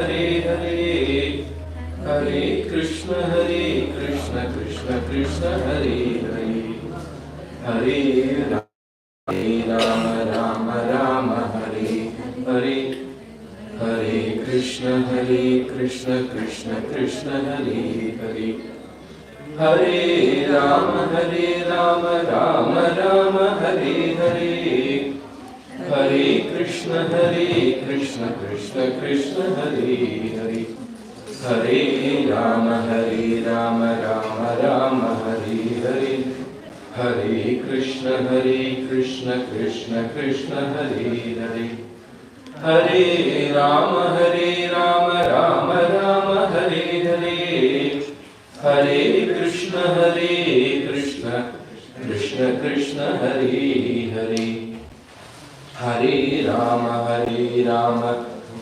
Hare Hare, Hare Krishna Krishna Krishna Hare Hare, Hare Rama Rama Rama Hare Hare, Hare Krishna Krishna Krishna Hare Hare, Hare Rama Rama Rama Hare Hare, Hare Krishna Krishna Krishna Hare Hare, Hare Rama Rama Rama Hare Hare, Hare Krishna Krishna Krishna Hare Hare, Hare Rama Rama Rama Hare Hare, Hare Krishna Krishna Hare Hare, Hare Rama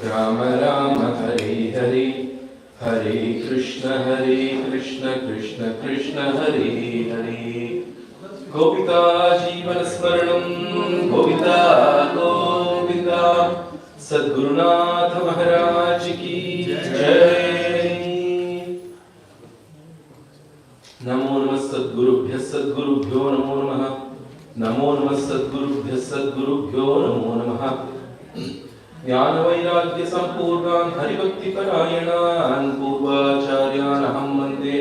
Rama Rama Hare Hare, Hare Krishna Krishna Hare Hare. Gopika Jeevan Smaranam, Govinda Govinda, Sadgurunath Maharaj ki Jai. Namo Namah Sadgurubhyo Namo Namah. Namo Namah Sadgurubhyo Namo Namah. Jnana Vairagya Sampurnan Haribhakti Parayanan Purvacharyan Aham Vande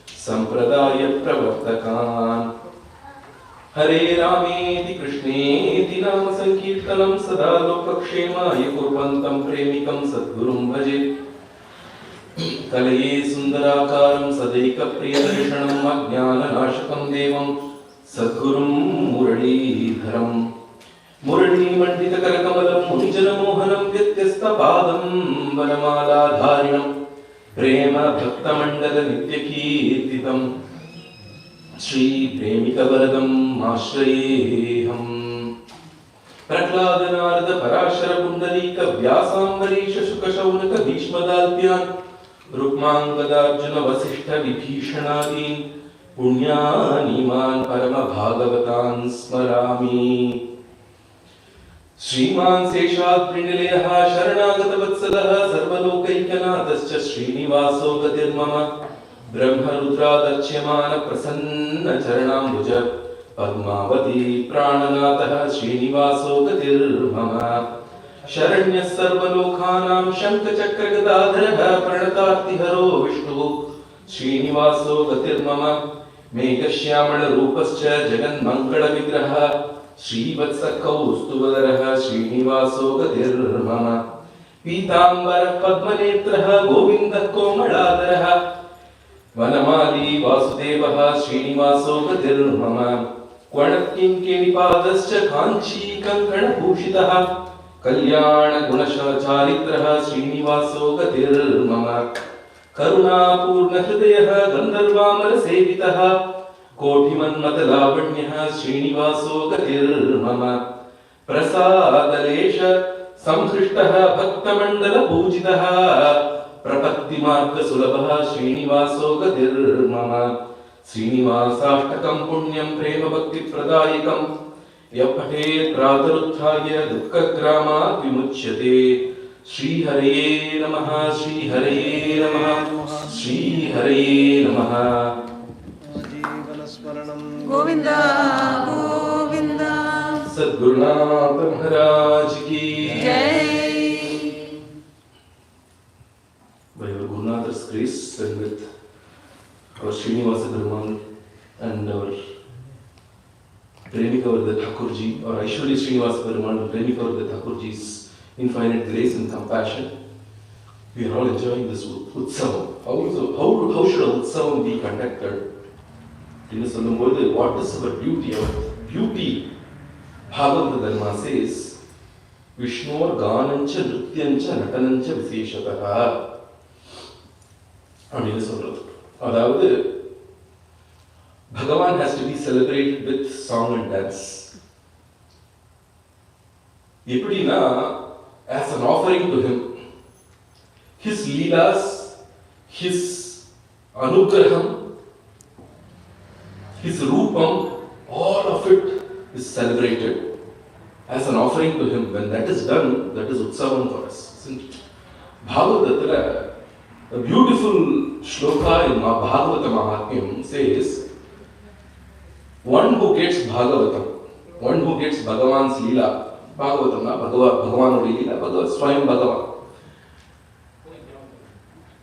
Sampradaya Pravartakan. Hare Rameti Krishneti Nama Sankirtanam Sada Lokakshemaya Kurvantam Premikam Sadgurum Bhaje. Kalaye Sundarakaram Sadaika Priyadarshanam Ajnana Nashakam Devam Sadgurum Muralidharam. Murali Mandita Karakamalam Munijana Mohanam Vyatyasta Padam Vanamala Dharinam Prema Bhakta Mandala Nityakirtitam Shri Premika Varadam Ashrayeham. Prahlada Narada Parashara Pundalika Vyasambarisha Shukashaunaka Bhishmadalpyan Rukmangadarjuna Vasishta Vibhishanadin Punyaniman Parama Bhagavatan Smarami. Shriman Seshadrinileha Sharanagata Vatsalaha Sarvalokaikanadascha Srinivaso Gatirmama Brahma Rudra Dachyamana Prasanna Charanambuja Padmavati Prananataha Srinivaso Gatirmama Sharanya Sarvalokhanam Shankachakra Pranatartiharo Vishnu Srinivaso Gatirmama Meghashyamala Rupascha Jagan Mangala Vigraha Srivatsakaustuvadaraha Srinivaso Gatirmama Pitambara Padmanetraha Govinda Komaladaraha Vanamali Vasudevaha Srinivaso Gatirmama Kvanatkim Kenipadascha Kanchi Kankana Bhushitaha Kalyana Gunashacharitraha Srinivaso Gatirmama Karuna Purna Hridayaha Gandharvamara Sevitaha Kotimanmatalavanyah Srinivaso Gatirmama Prasadalesha Samkrishtaha Bhaktamandala Pujitaha Prapattimarga Sulabha Srinivaso Gatirmama Srinivasashtakam Punyam Prema Bhakti Pradayakam Yapate Prataruthaya Dukkagrama Vimuchyate Shri Hare Namaha Shri Hare Namaha Shri Hare Namaha. Govinda Govinda Sadgurunath Maharaj ki Jai. By our Gurunath's grace and with our Srinivasa Perumal and our Premika Varda Thakurji, or Aishwarya Srinivasa Perumal and Premika Varda Thakurji's infinite grace and compassion, we are all enjoying this Utsavam. How should a Utsavam be conducted? What is our beauty? Our beauty, Bhagavata Dharma says, Vishnur Ganancha Nrityancha Natanancha Viseshataha. Adavadu, Bhagavan has to be celebrated with song and dance. Eppadina, as an offering to him, his leelas, his anugraham, his rupam, all of it is celebrated as an offering to him. When that is done, that is Utsavam for us, isn't it? Bhagavatatala, a beautiful shloka in Bhagavata Maharanyam says, one who gets Bhagavatam, one who gets Bhagavan's Leela, Bhagavatam, Bhagavan Leela, Swayam Bhagavan,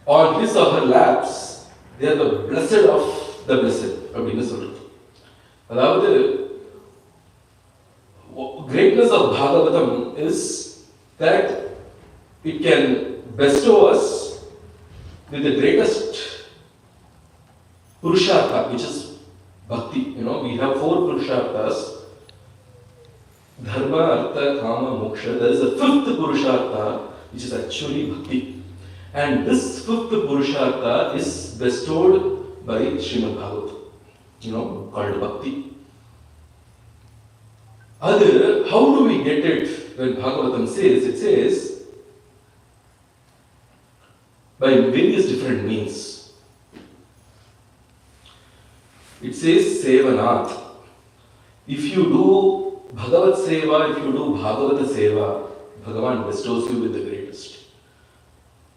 on his or her laps, they are the blessed of the blessed. அப்படின்னு சொல்றது. அதாவது greatness of Bhagavatam is that it can bestow us with the greatest Purushartha, which is Bhakti. We have 4 Purusharthas: Dharma, Artha, Kama, Moksha. There is a 5th Purushartha, which is actually Bhakti. And this 5th Purushartha is bestowed by Srimad Bhagavatam, called Bhakti. How do we get it when Bhagavatam says? It says, by various different means. It says, Sevanat. If you do Bhagavat Seva, if you do Bhagavata Seva, Bhagavan bestows you with the greatest.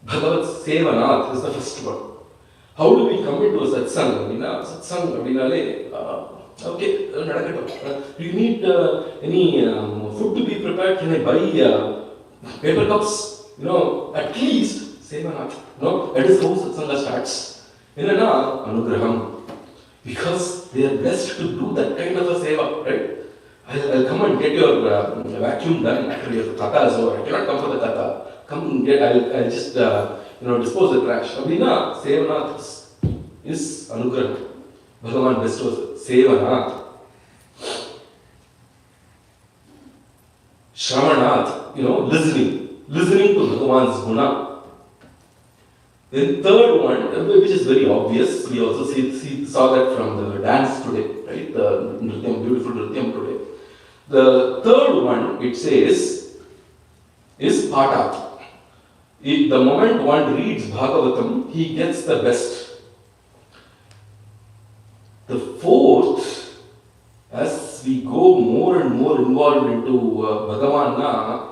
Bhagavat Sevanat is the first one. How do we come into a satsang? Satsang, okay, do you need any food to be prepared? Can I buy paper cups? At least, Sevanat. That is how satsanga starts. Anugraham. Because they are blessed to do that kind of a seva, right? I'll come and get your vacuum done after your Katha, so I cannot come for the Katha. Come and get, I'll just, dispose the trash. Sevanath is Anugrah. Bhagavan bestows Sevanath. Shravanath, listening to Bhagavan's guna. Then third one, which is very obvious, we also saw that from the dance today, right? The beautiful Nrityam today. The third one, it says, is Patat. The moment one reads Bhagavatam, he gets the best. The fourth, as we go more and more involved into Bhagavana,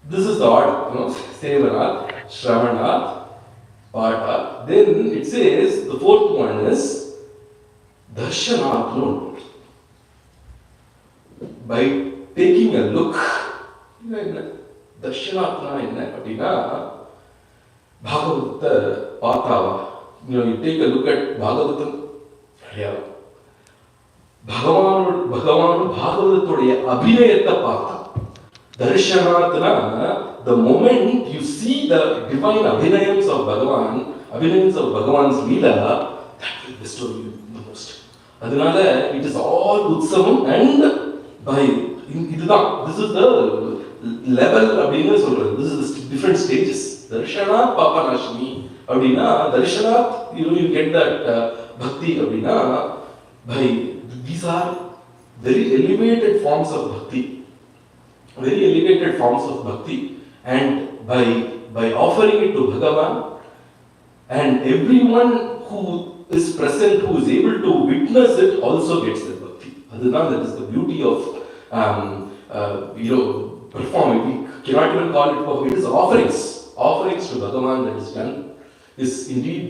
this is the order, Sevanath, Shravanath, Pata. Then it says the fourth one is Darshanath. By taking a look, Darshanathna enna appadina Bhagavata Patava. You take a look at Bhagavatam. Bhagavan Bhagavatoடைய அபிநயத்தை பார்த்தா. Darshanathna, the moment you see the divine abhinayams of Bhagavan's Leela, that will bestow you the most. Adunala, it is all Utsavam and by this is the level அப்படின்னு சொல்றது. This is the different stages. Darshanath Papanashini அப்படின்னா Darshanath, you get that Bhakti அப்படின்னா by these are very elevated forms of Bhakti. Very elevated forms of Bhakti, and by offering it to Bhagavan, and everyone who is present, who is able to witness it, also gets the Bhakti. That is the beauty of performing. We cannot even call it performing. It is offerings to Bhagavan that is done is indeed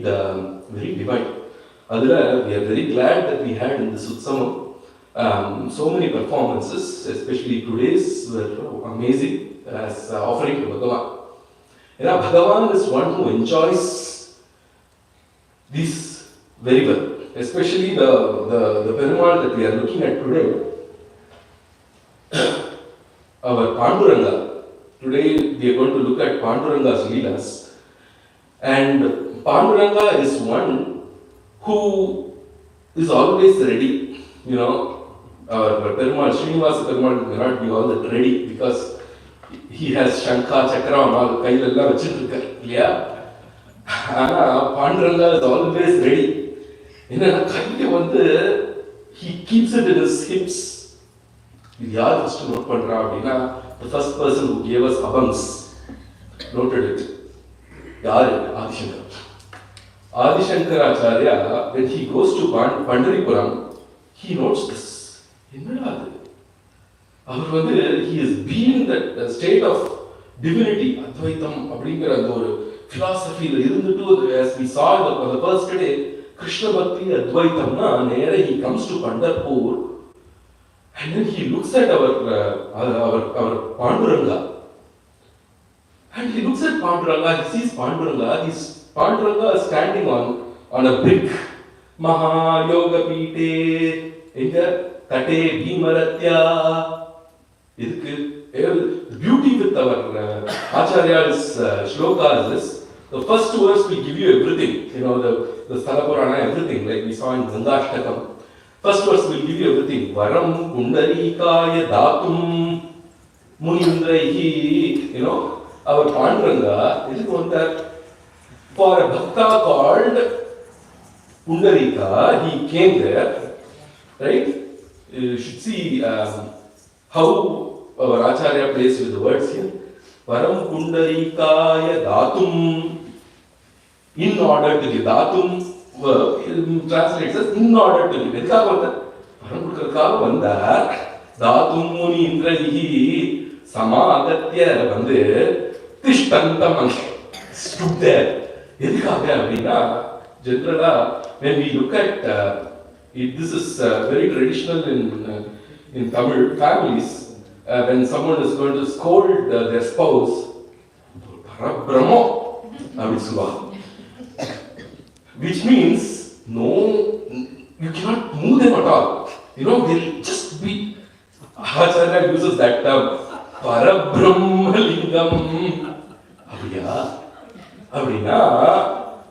very divine. We are very glad that we had in this Utsavam so many performances, especially today's were amazing as offering to Bhagavan. Bhagavan is one who enjoys this very well, especially the Perumal that we are looking at today. Our Panduranga. Today we are going to look at Panduranga's Leelas, and Panduranga is one who is always ready. Our Perumal, Srinivasa Perumal may not be all that ready because he has Shankha, Chakra, and all kaiyilla vechirukar. Panduranga is always ready. He keeps it in his hips. First note the first person who gave us abhangs noted it. Adi Shankaracharya, when he goes to Pandaripuram, he notes this. He has been in that state of divinity, Advaitam அப்படிங்கிற அந்த ஒரு philosophyல இருந்துட்டு, as we saw the first day, Krishna Bhakti Advaitamna, நேரா he comes to Pandharpur and then he looks at our Panduranga. And he looks at Panduranga, he sees Panduranga, Panduranga is standing on a brick. Mahayoga Pite, Inga, Tate, Bhimaratya. The beauty with our Acharya's shlokas is, the first verse will give you everything, the Sthalapurana, everything, like we saw in Gangashtakam. First verse will give you everything. Varam Kundarikaya Datum Munindraihi, our Panduranga, this is one that for a Bhakta called Pundarika, he came there, right? You should see how our Acharya plays with the words here. Varam Pundarikaya Datum, in order to give. Datum translates as in order to give. Edhukkaga vandha? Varam kudukkaga vandar. Datum Muni Indrahi Samagatya vandu Tishtantam stood there. Edhukkaga appadina generally, when we look at this is very traditional in Tamil families. When someone is going to scold their spouse, Parabrahmo, which means no, you cannot move them at all. They'll just be. Acharya uses that term, Parabrahmalingam. Abhina.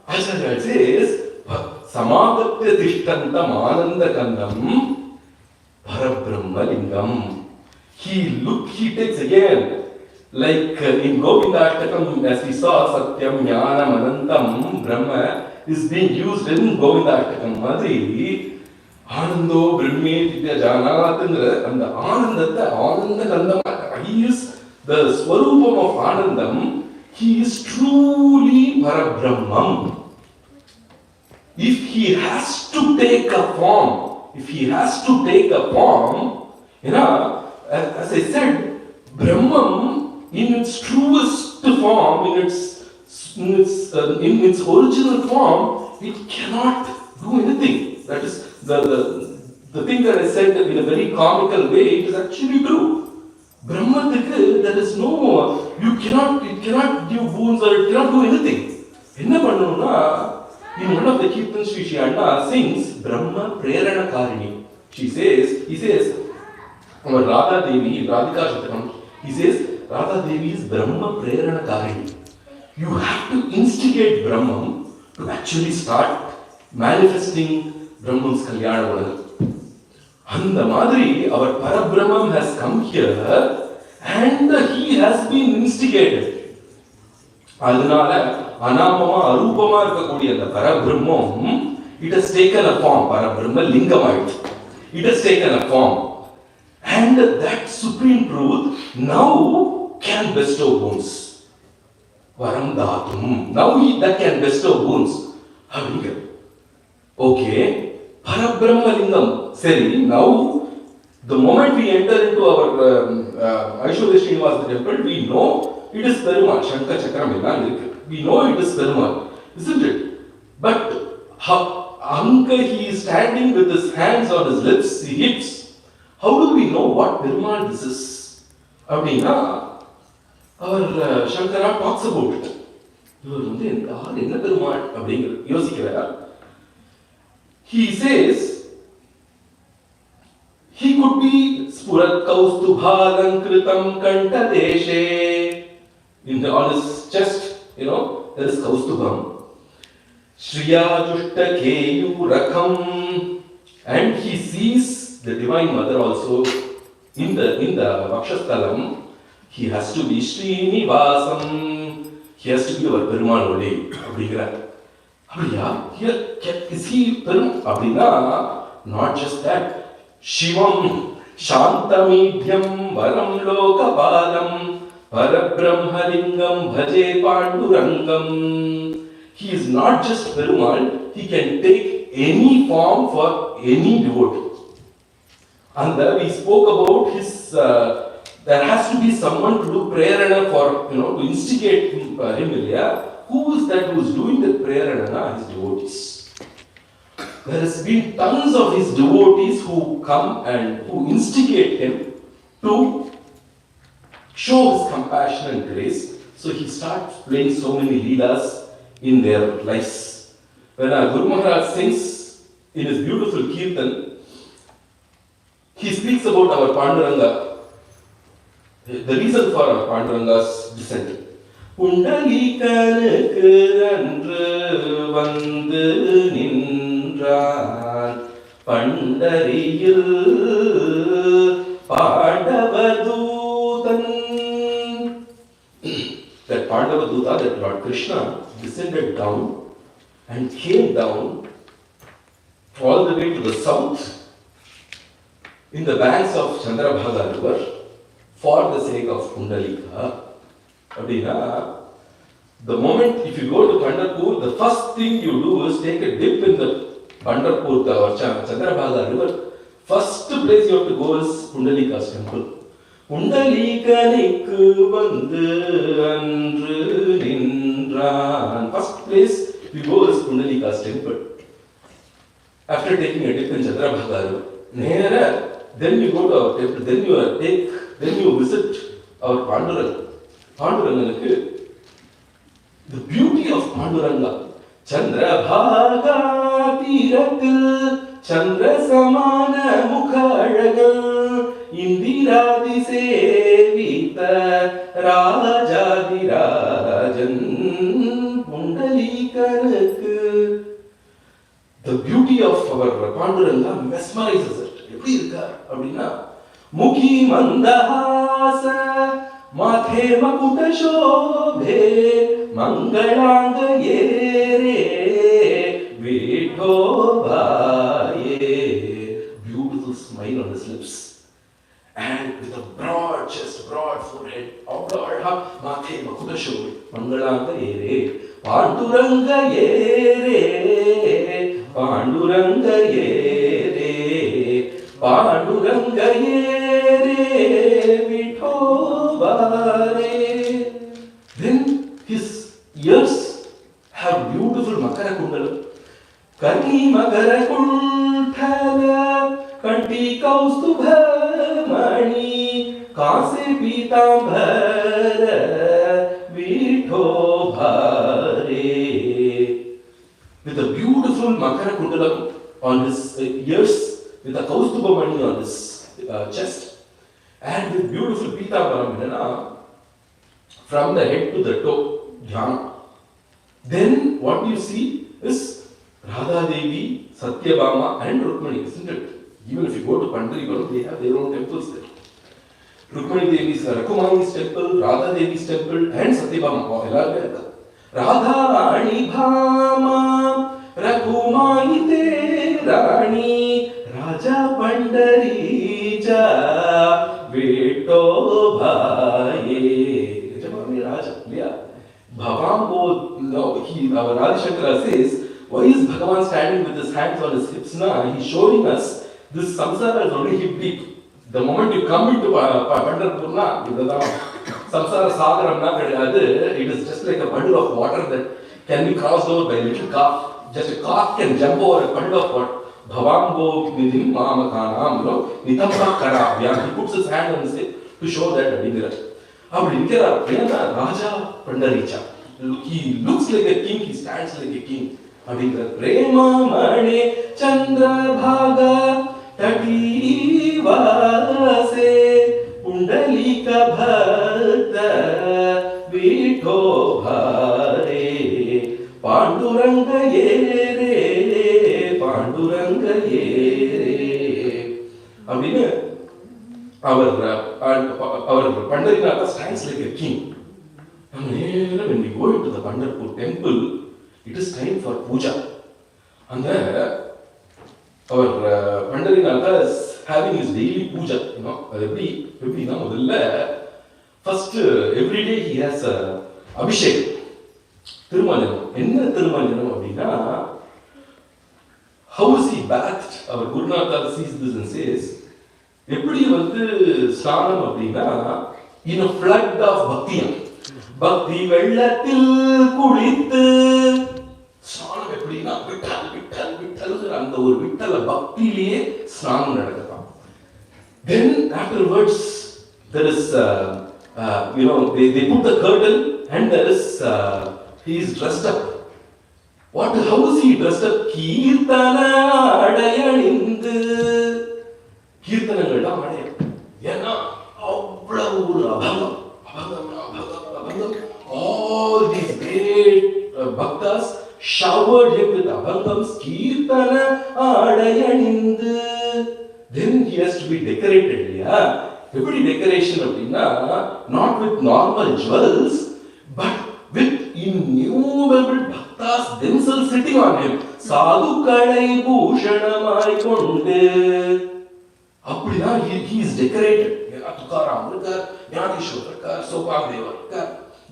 Acharya says, Samagatya Tishtantam Anandakandam Parabrahmalingam. He takes again, like in Govindashtakam, as we saw, Satyam, Jnanam, Anantam, Brahma is being used in Govindashtakam. Madri, Anando, Brahme, Vidya, Jana, and the Anandam, he is the Swarupam of Anandam, he is truly Parabrahmam. If he has to take a form, as I said, Brahman in its truest form, in its original form, it cannot do anything. That is the thing that I said in a very comical way. It is actually true. Brahman, there is no, it cannot give boons or it cannot do anything. Enna pannanumna, in one of the Kirtans, Sri Anna sings Brahma Prerana Karini. He says, our Radha Devi, Radhika Shatakam, he says, Radha Devi is Brahma Prerana Karini. You have to instigate Brahman to actually start manifesting Brahman's Kalyana Vanam. And the Madri, our Parabrahman has come here and he has been instigated. Adunala, Anamama, Arupama, the Parabrahman, it has taken a form, Parabrahma Lingamite. It has taken a form. And that supreme truth now can bestow boons. Varam Datum. Now that can bestow boons. Okay. Parabrahmalingam. Seri. Now, the moment we enter into our Aishwarya Srinivasa temple, we know it is Perumal. Shankar Chakram. We know it is Perumal. Isn't it? But Anka, he is standing with his hands on his hips. How do we know what Perumal this is? Abdina, our Shankara talks about it. He says, he could be Spurat Kaustubhalankritam Kantadeshe. On his chest, there is Kaustubham. Shriya Jushta Keyu Rakam. And he sees the Divine Mother also in the Vakshasthalam. He has to be Srinivasam. He has to be our Perumal only. Here is he Perumal? Not just that. Shivam Shantamidhyam Varam Lokapalam Parabrahmalingam Bhaje Pandurangam. He is not just Perumal, he can take any form for any devotee. And we spoke about his there has to be someone to do prayerana for, to instigate him, Who is that who is doing the prayerana? His devotees. There has been tons of his devotees who come and who instigate him to show his compassion and grace. So he starts playing so many leelas in their lives. When Guru Maharaj sings in his beautiful Kirtan, he speaks about our Panduranga, the reason for our Panduranga's descent. Pundalikanuku andru vandu nindran Pandariyil Pandavadutan. That Pandavaduta, that Lord Krishna, descended down and came down all the way to the south in the banks of Chandrabhaga river for the sake of Pundalika. The moment if you go to Pandharpur, the first thing you do is take a dip in the Pandharpur or Chandrabhaga river. First place you have to go is Pundalika's temple. Pundalikanikku vandu andru nindran. First place you go is Pundalika's temple. After taking a dip in Chandrabhaga river, then you go to our temple, then you visit our Panduranga. The beauty of Panduranga. Chandrabhaga tirathil Chandra samana mukha alagal Indiradi sevita Rajadi rajan Pundalikanakku. The beauty of our Panduranga mesmerizes it. எப்படி இருக்கா அப்படின்னா முகி மந்தஹாச மாதே மகுட சோபே மங்களாங்க ஏரே விட்டோபாயே. Beautiful smile on his lips and with a broad chest, broad forehead, Mathe மகுட சோபே மங்களாங்க ஏரே Panduranga ஏரே Panduranga ஏரே Panduranga ஏரே விட்டோபாரே. Then his ears have beautiful makara kundalam. Kani makara kunthala kanti kaustubha mani kase pitambara vitobhare. With a beautiful makara kundalam on his ears, with a kaustubha mani on his chest, and with beautiful pitambaram from the head to the toe, Jana. Then what you see is Radha Devi, Satyabhama and Rukmani, isn't it? Even if you go to Pandharipura, they have their own temples there. Rukmani Devi's, Rakumani's temple, Radha Devi's temple and Satyabhama. Radha Ani Bhama, Rakumani Te Rani, Raja Pandarija, Vitobhaye. Bhavambo, our Adi Shankara says, why is Bhagavan standing with his hands on his hips now? He's showing us this samsara is only hip deep. The moment you come into Pandharpurna, samsara sagaramna, it is just like a bundle of water that can be crossed over by a little calf. Just a calf can jump over a bundle of water. Bhavambo nidim mamakanam, nitamma karabhyam. He puts his hand on his hip to show that Adingira. Raja Pandaricha. He looks like a king, he stands like a king. Prema Mane Chandrabhaga Tativase Pundalika Bhakta Vitobhare Panduranga Yere Panduranga Yere. Our Pandarinatha stands like a king. And when we go into the Pandharpur temple, it is time for puja. And there, our Pandarinatha is having his daily puja. First, every day he has Abhishek. Perumal. How is he bathed? Our Gurunatha sees this and says, எப்படி ஸ்நானம் அப்படின்னா in a flood of bhakti. பக்தி வெள்ளத்தில் குளித்து ஸ்நானம் எப்படின்னா விட்டல் விட்டல் விட்டல் அந்த ஒரு விட்டல பக்தியிலேயே ஸ்நானம் நடக்கலாம். Then afterwards there is they put the curtain and there is he is dressed up. How is he dressed up? கீர்த்தன அடையணிந்து கீர்த்தனங்கள் தான் அடைய. ஏன்னா அவ்வளவு ஒரு அபங்கம் all these great bhaktas showered him with abhangams kirtana adayanindu. Then he has to be decorated. Every decoration appadina not with normal jewels but with innumerable bhaktas themselves sitting on him. Sadhukalai bhushanamai kondu appadina he is decorated. Tukaram irukar, Gnaneshwar irukar, Sopagdeva irukar,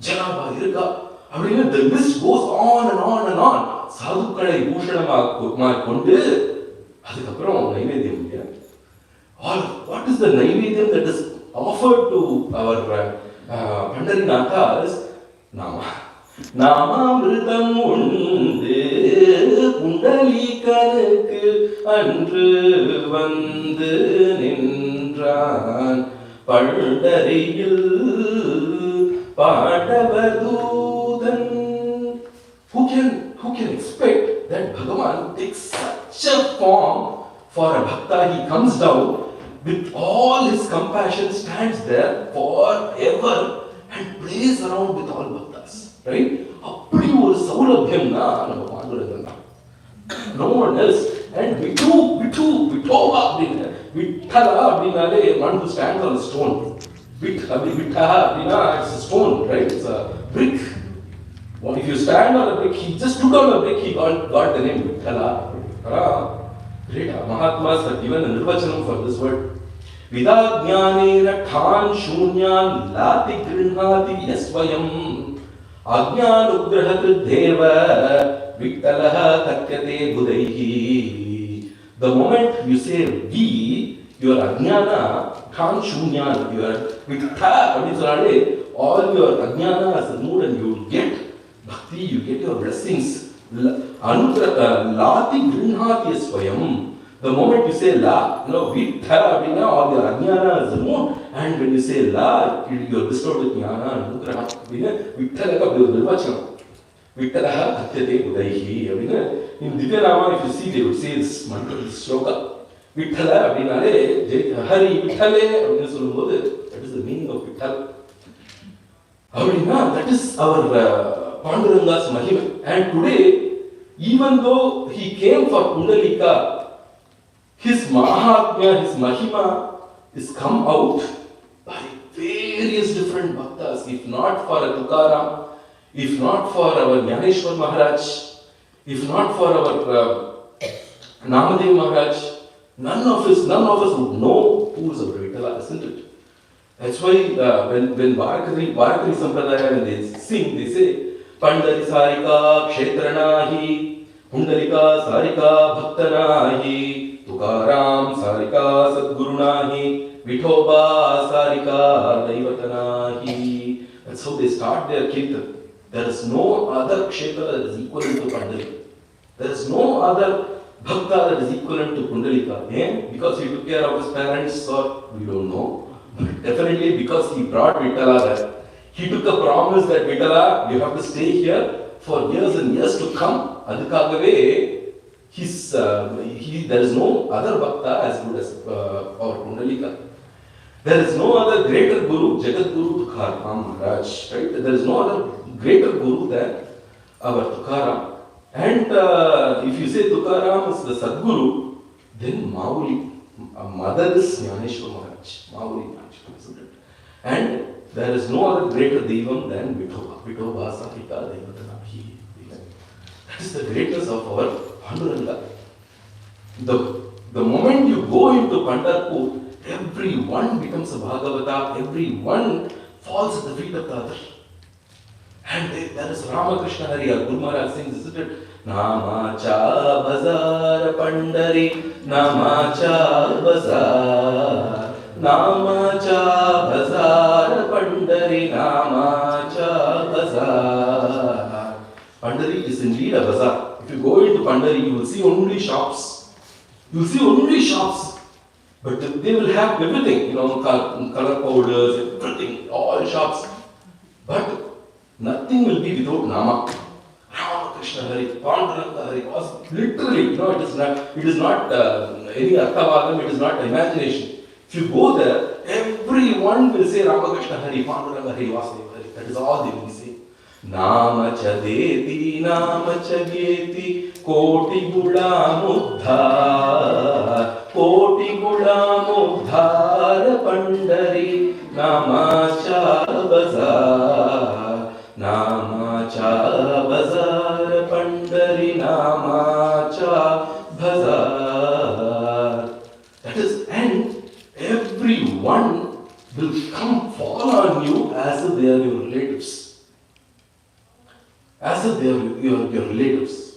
Jana irukar. அப்படின்னா the list goes on and on and on. சாதுக்களை பூஷணமாக கொண்டு அதுக்கப்புறம் நைவேத்தியம் இல்லையா? What is the நைவேத்தியம் that is offered to our Pandarinathas? நாமாமிருதம் உண்டு புண்டலீகனுக்கு அன்று வந்து நின்றான் பண்டரியில் பாண்டவதூதன். Who can expect that Bhagavan takes such a form for a bhakta? He comes down with all his compassion, stands there forever and plays around with all bhaktas, right? அப்படி ஒரு சௌலபியம்னா நம்ம பாண்டுரங்கன் தான், no one else. And Vitova அப்படின்னா விட்டலா அப்படின்னாலே one who stands on a stone. Vittha அப்படின்னா it's a stone, right? It's a brick. If you stand on a brick, he just took on a brick, he got the name Vittala. Great Mahatmas have given a nirvachanam for this word. Vidajnanena than shunyan lati grinhati yasvayam ajnanugrahakrideva vittalaha takyate budaihi. The moment you say vi, your ajnana than shunyan, your vittha, all your ajnana is removed and you get bhakti, you get your blessings. Lati grinhati swayam. The moment you say la, vittha abhina, all your ajnana is removed, and when you say la, you are bestowed with jnana and anugraha. Vittalaka nirvachanam. Vittalaha tatyate budaihi. In Divyanama, if you see, they would say this mantra, this shloka. Vittala abhinale, Hari Vittale, that is the meaning of Vittal. That is our Panduranga's Mahima. And today, even though he came for Kundalika, his Mahatmya, his Mahima is come out by various different bhaktas. If not for a Tukaram, if not for our Gnaneshwar Maharaj, if not for our Namadev Maharaj, none of us would know who is our Vittala, isn't it? That's why when Bharakari Sampradaya, when they sing, they say, Pandari Sarika Kshetranahi, Kundalika Sarika Bhaktanahi, Tukaram Sarika Sadgurunahi, Vithoba Sarika Daivatanahi. That's how they start their kirtan. There is no other kshetra that is equivalent to Pandari. There is no other bhakta that is equivalent to Kundalika. Because he took care of his parents, or we don't know. But definitely because he brought Vittala there. He took a promise that Vittala, you have to stay here for years and years to come. Adhikagave, there is no other bhakta as good as our Kundalika. There is no other greater guru, Jagat Guru Tukaram Maharaj, right? There is no other greater guru than our Tukaram. And if you say Tukaram is the Sadguru, then Mauli, mother is Gnaneshwar Maharaj, Mauli Gnaneshwar, isn't it? And there is no other greater Devam than Vithoba Sarika Daivatanahi. That is the greatness of our Panduranga. The moment you go into Pandharpur, everyone becomes a Bhagavata, everyone falls at the feet of the other. And there is Ramakrishna Hari, our Guru Maharaj sings, isn't it? Namacha Bazar Pandari, Namacha Bazar. Namacha Bazar Pandari Namacha Bazar. Pandari is indeed a bazaar. If you go into Pandari, you will see only shops. You will see only shops. But they will have everything, color powders, everything, all shops. But nothing will be without Nama. Rama Krishna Hari, Panduranga Hari, literally, it is not any Arthavagam, it is not imagination. If you go there, everyone will say Rama Krishna Hari, Panduranga Hari, Vasudeva Hari. That is all they will say. Nama Chadeti, Nama Chageti, Koti Gula Muddhar, Koti Gula Muddhar Pandari, Nama Cha Bazar, Nama Cha Bazar Pandari, Nama Cha Bazar. That is, and everyone will come fall on you as if they are your relatives. As if they are your relatives.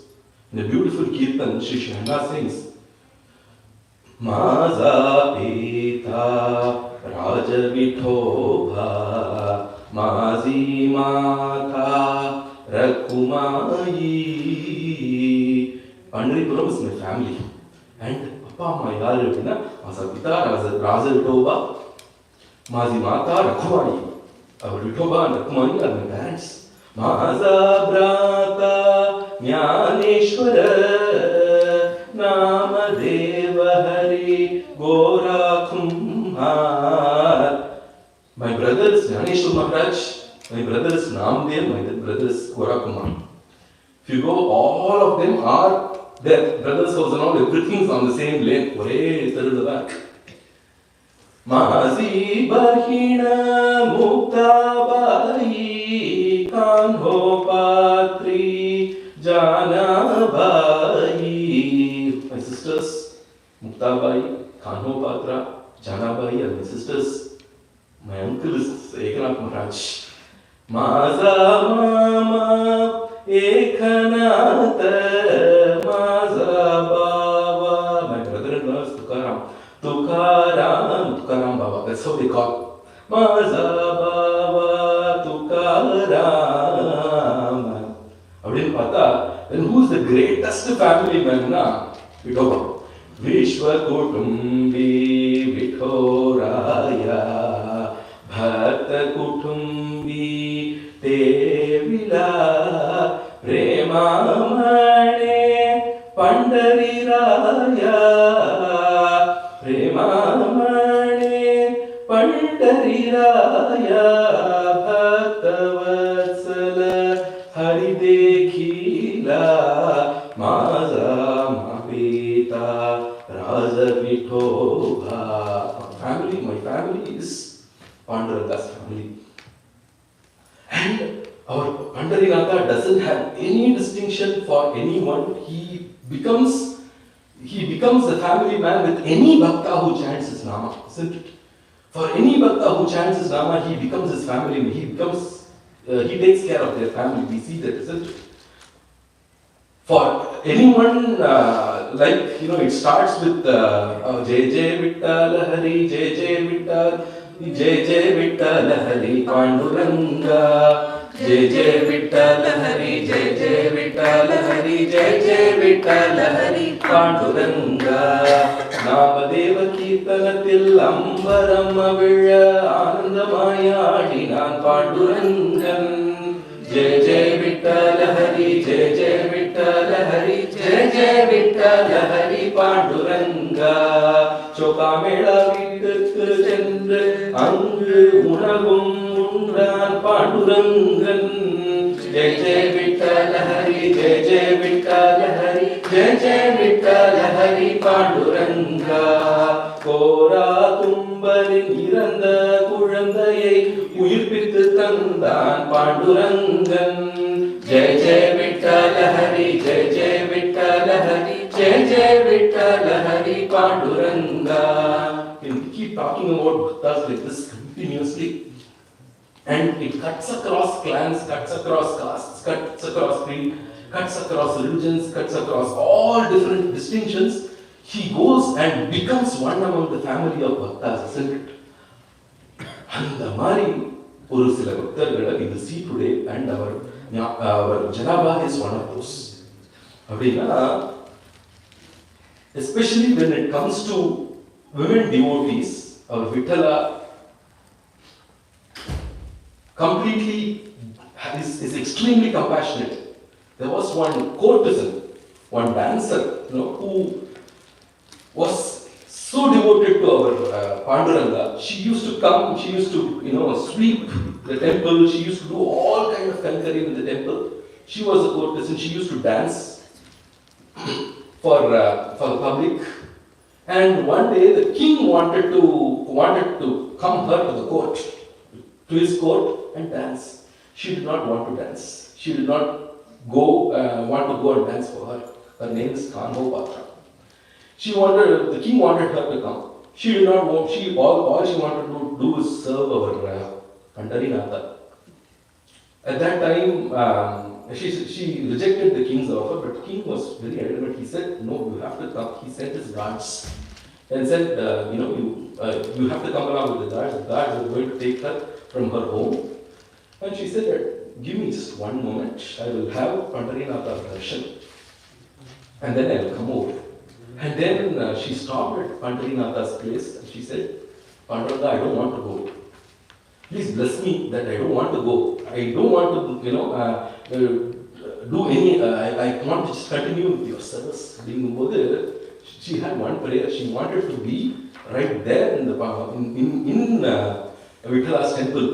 In a beautiful Kirtan, Sri Srihanda sings, Maza Pita Raja Vithoba Mazi Mata Rakumayi. Pandaripuram is my family. And Papa, my Yalina, Maza Pita Raja Vithoba Mazi Mata Rakumayi. Our Vithoba and Rakumayi are my parents. Maza Brata Jnaneshwara Namadeva Hari Gora Kumhar. My brother is Jnaneshwar Maharaj, my brother is Namdev, my brother is Gora Kumhar. If you go, all of them are their brother's house and all, everything is on the same lane. Ore, third the back. Mazi Bahina Muktabai Kanho Patri Jana Bai. My sisters Muktabai, Kanho Patra, Jana Bai are my sisters. My uncle is Ekanath Maharaj. Maza Mama Ekanath Maza Baba. My brother-in-law is Tukaram. Tukaram Baba. That's how they call. Maza Baba Tukaram. Abdin Pata. Then who is the greatest family man? Vithoba. Vishwa Kutumbi Vithoraya Bhakta Kutumbi Devila Premamane Pandariraya Premamane Pandariraya Bhaktavatsala Haridekhila Maza Mapita Raja Vithoba. My family is Pandaranga's family. And our Pandarinatha doesn't have any distinction for anyone. He becomes the family man with any Bhakta who chants his Nama, isn't it? For any Bhakta who chants his Nama, he becomes his family. He takes care of their family. We see that, isn't it? For anyone, it starts with Jai Jai Vittal Hari, Jai Jai Vittal, Jai Jai Vittal Hari Panduranga, Jai Jai Vittal Hari, Jai Jai Vittal Hari, Jai Jai Vittal Hari Panduranga. Namadeva Kirtanathil Ambaram Avila Anandamayaadinan Pandurangan. Jai Jai Vittal Hari, Jai Jai Vittal Hari, Jai Jai Vittal Hari Panduranga. Chokamela Vittu Chendru Angu Unagum Undan Pandurangan. Jai Jai Vittal Hari, Jai Jai Vittal Hari, Jai Jai Vittal Hari Panduranga. Kora Tumbalin Iranda Kulandayai Uyirpittu Thandan Pandurangan. Jai Jai Vittal Hari, Jai Jai Vittal Hari, Jai Jai Vittal Hari Panduranga. You can keep talking about bhaktas like this continuously, and it cuts across clans, cuts across castes, cuts across creed, cuts across religions, cuts across all different distinctions. He goes and becomes one among the family of bhaktas, isn't it? அந்த மாதிரி ஒரு சில பக்தர்களை we see today and our Janaba is one of those. அப்படின்னா especially when it comes to women devotees, our Vittala completely is extremely compassionate. There was one courtesan, one dancer, who was so devoted to our Panduranga. She used to come, she used to, sweep the temple, she used to do all kind of kankari in the temple. She was a courtesan, she used to dance for the public. And one day the king wanted to come her to the court, to his court and dance. She did not want to dance. She did not want to go and dance for her. Her name is Kanhopatra. The king wanted her to come. She did not want, all she wanted to do is serve our Pandarinatha. At that time, she rejected the king's offer, but the king was very adamant. He said, no, you have to come. He sent his guards and said, you have to come along with the guards. The guards are going to take her from her home. And she said, give me just one moment. I will have Pandarinatha darshan. And then I will come over. And then she stopped at Pandarinatha's place and she said, Panduranga, I don't want to go. Please bless me that I don't want to go. I don't want to, do any, I want to just continue with your service. She had one prayer. She wanted to be right there in Vittala's temple.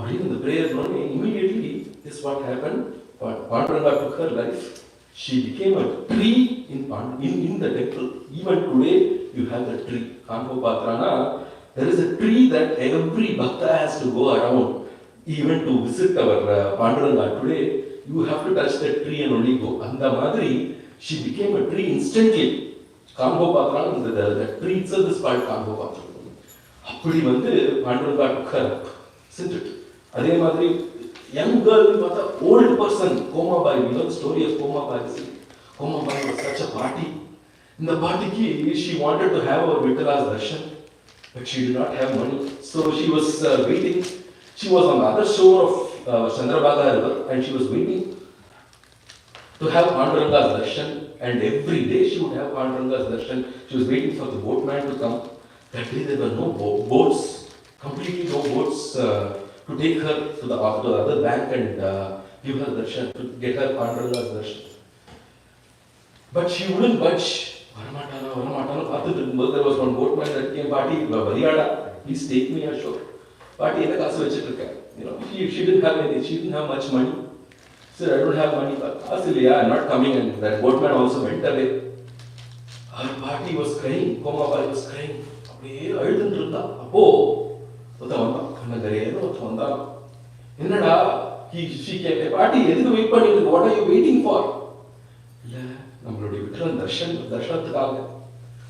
In the prayer, immediately, this is what happened. Panduranga took her life. She became a tree in the temple. Even today, you have the tree. Kanhopatrana, there is a tree that every Bhakta has to go around, even to visit our Panduranga. Today, you have to touch that tree and only go. And the Madri, she became a tree instantly. Kanhopatrana, the tree itself is called Kanhopatrana. Appadi Panduranga took her up. Isn't it? Adhe Madri, young girl, old person, Koma Bai, you know the story of Koma Bai. Koma Bai was such a party. In the party, she wanted to have our Vittala's darshan, but she did not have money. So she was waiting. She was on the other shore of Chandrabhaga river and she was waiting to have Panduranga's darshan. And every day she would have Panduranga's darshan. She was waiting for the boatman to come. That day there were no boats, completely no boats. To take her to the other bank and give her darshan, to get her Panduranga's darshan. But she wouldn't budge. There was one boatman that came, Party, Variyada, please take me ashore. Party, she didn't have anything, she didn't have much money. She said, I don't have money. I said, yeah, I'm not coming. And that boatman also went away. Her party was crying, Koma Bai was crying. என்னடா she kept பாட்டி எதுக்கு wait பண்ணிட்டு what are you waiting for? இல்ல நம்மளுடைய விக்ரம் தர்ஷனத்துக்காக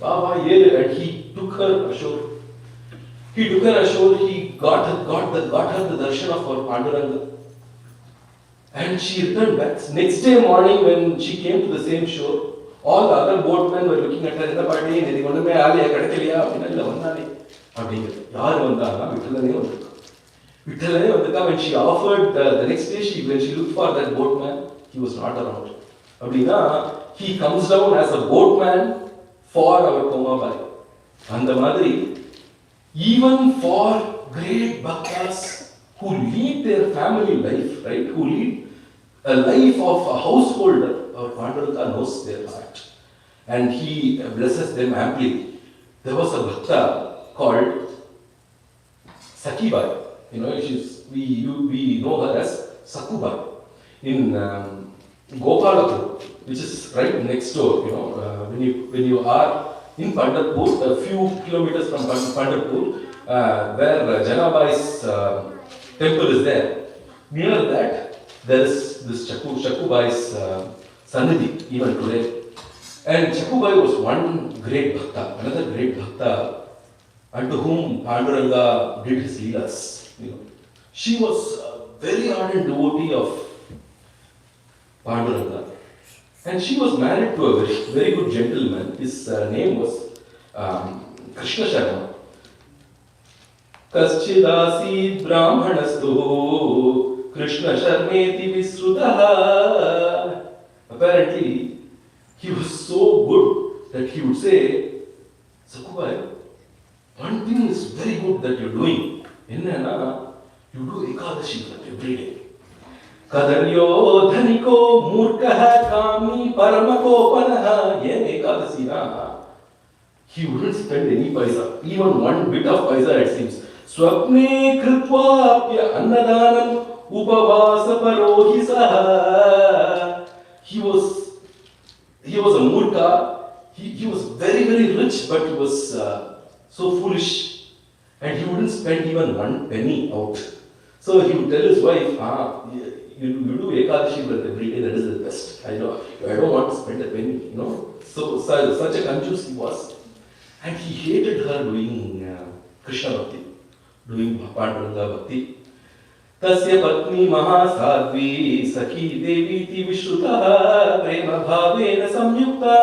வா ஏறு. And he took her ashore. He got her the darshan of our Panduranga. And she returned back. Next day morning when she came to the same shore, all the other boatmen were looking at her. இந்த பாட்டி எனக்கு ஒண்ணுமே ஆலையா கிடைக்கலையா அப்படின்னா இல்ல வந்தானே அப்படிங்கிறது. யார் வந்தாங்கன்னா விட்டலனே வந்திருக்கா. When she offered the next day, when she looked for that boatman, he was not around. Abdina, he comes down as a boatman for our Koma Bai. And the Madri, even for great Bhaktas who lead their family life, right? Who lead a life of a householder, our Panduranga knows their heart. And he blesses them amply. There was a Bhakta called Sakibai. We know her as Sakuba in Gopalapur, which is right next door. When you are in Pandharpur, a few kilometers from Pandharpur, where Janabai's temple is there. Near that, there is this Chakubai's Sannidhi even today. And Chakubai was one great Bhakta, another great Bhakta, unto whom Panduranga did his leelas. She was a very ardent devotee of Panduranga. And she was married to a very, very good gentleman. His name was Krishna Sharma. Kaschidasid Brahmanastu Krishna Sharmeti Visrutaha. Apparently, he was so good that he would say, Sakubai, one thing is very good that you're doing. Enna, you do Ekadashi every day. Kadaryo dhaniko murkaha kami paramakopanaha. Yen Ekadasi na. He wouldn't spend any paisa, even one bit of paisa it seems. Swapne kripvapya annadanam upavasa parohi saha. He was a murka. He was very, very rich, but he was so foolish. And he wouldn't spend even one penny out. So he would tell his wife, you do Ekadashi Vrat every day, that is the best. I don't want to spend a penny, So such a conjuice he was. And he hated her doing Krishna Bhakti, doing Panduranga Bhakti. Tasya patni mahasadvi sakhi devi ti vishrutaha prema bhavena samyukta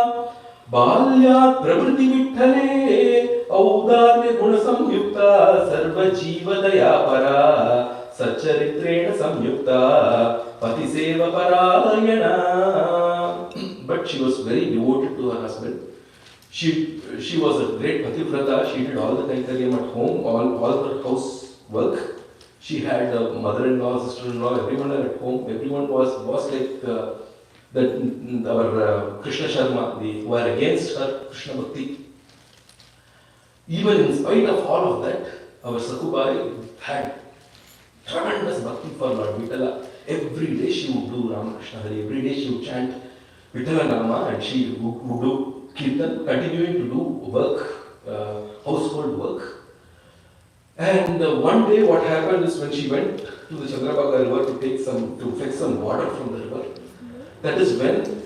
balyat pravriti vitthale audarya guna samyukta sarva jiva daya para sacharitrena samyukta pati seva parayana. But she was very devoted to her husband. She was a great pativrata. She did all the kaikaryam at home, all her house work. She had a mother-in-law, sister-in-law, everyone at home. Everyone was like our Krishna Sharma, who were against her Krishna Bhakti. Even in spite of all of that, our Sakubai had tremendous bhakti for Lord Vitala. Every day she would do Ramakrishna Hari. Every day she would chant Vitala Nama, and she would do Kirtan, continuing to do work, household work. And one day what happened is when she went to the Chandrabhaga river to fetch some water from the river, that is when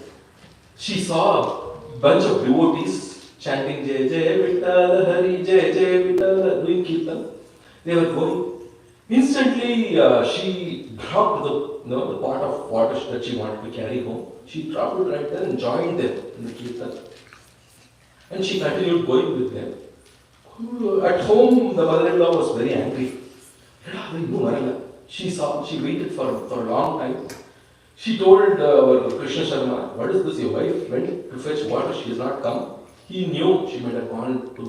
she saw a bunch of devotees chanting Jai Jai Vitala Hari, Jai Jai Vitala, doing Kirtan. They were going. Instantly she dropped the pot of water that she wanted to carry home. She dropped it right there and joined them in the Kirtan. And she continued going with them. At home, the mother-in-law was very angry. She waited for a long time. She told our Krishna Sharma, what is this? Your wife went to fetch water, she has not come. He knew she might have gone to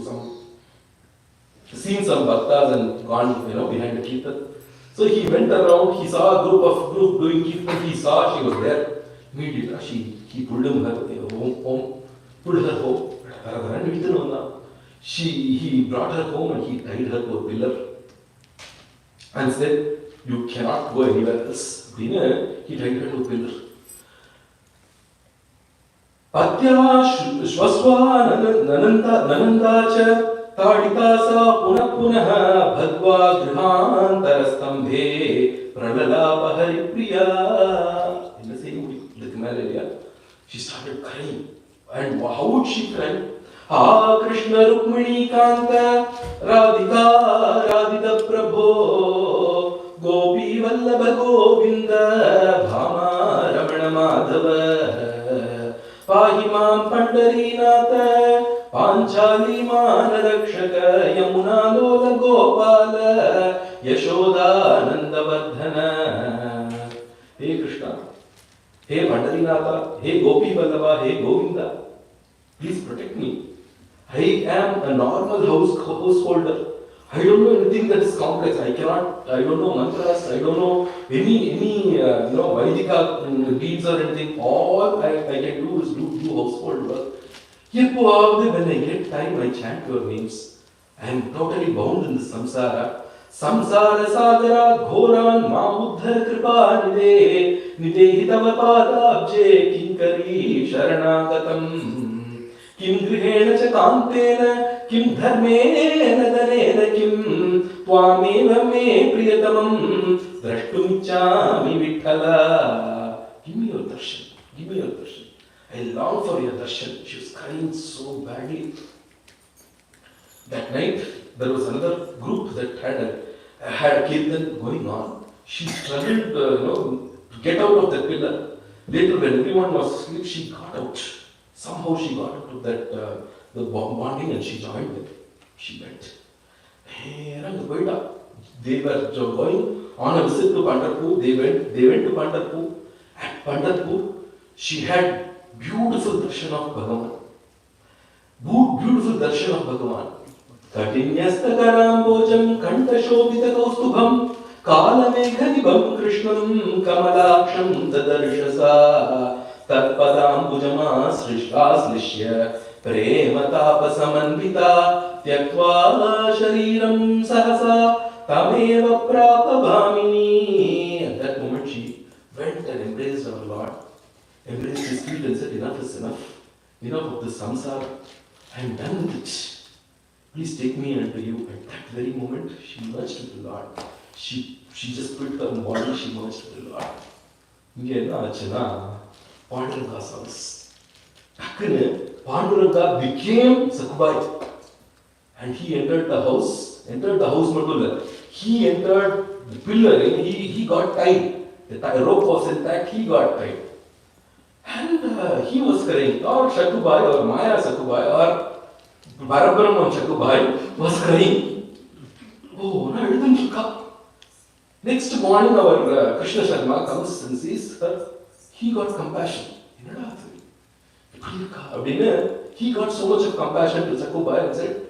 seen some bhaktas and gone, behind the kirtan. So he went around, he saw a group doing kirtan, he saw she was there. Immediately, he pulled him home, pulled her home. He brought her home and he tied her to a pillar and said, you cannot go anywhere else. He tied her to a pillar. Patya Shwaswa Nananda cha Tadita sa Puna Punaha Bhagwa Grihantarastambhe Pralalapa Haripriya. In the same area, she started crying. And how would she cry? Krishna Rukmini Kanta Radhika Prabho Gopi Vallabha Govinda Bhama Ramana Madhava Pahimam Pandarinatha Panchali Manarakshaka Yamuna Lola Gopala Yashoda Nandavardhana. Hey Krishna, hey Pandarinatha, hey Gopi Vallabha, hey Govinda, please protect me. I am a normal householder. I don't know anything that is complex. I don't know mantras. I don't know any Vaidika deeds or anything. All I can do is do household work. When I get time, I chant your names. I am totally bound in the samsara. Samsara sagara ghoran mamuddhar kripa nide hitava padabje kinkari sharanagatam. Kim grihena cha kantena, kim dharmena danena kim, tvameva me priyatamam, drashtumichami vithala. Give me your darshan, give me your darshan. I long for your darshan. She was crying so badly. That night, there was another group that had a kirtan going on. She struggled, to get out of that pillar. Later, when everyone was asleep, she got out. Somehow she got into that the bonding and she joined them. She went. They were going on a visit to Pandharpur. They went to Pandharpur. At Pandharpur, she had beautiful darshan of Bhagavan. Beautiful darshan of Bhagavan. Katinyastakaram kantashobhita kaustubham kalameghanibam krishnam kamalaksham tadarshasa tatpadambujama srishya prema tapasamanvita tyaktva shariram sahasa tameva prapabhamini. At that moment she went and embraced our Lord, embraced his feet and said, enough is enough. Enough of this samsara. I am done with it. Please take me unto you. At that very moment, she merged with the Lord. She just quit her body, she merged with the Lord. Inge enna aachuna, Panduranga's house. Panduranga became Sakubai. And he entered the house Mandula. He entered the pillar, he got tied. The rope was intact, he got tied. And he was crying, or Shakubai, or Maya Sakubai, or Parabrahman Shakubai was crying. Oh, no, I didn't cup. Next morning, our Krishna Sharma comes and sees her. He got compassion. He got so much of compassion to Sakubai and said,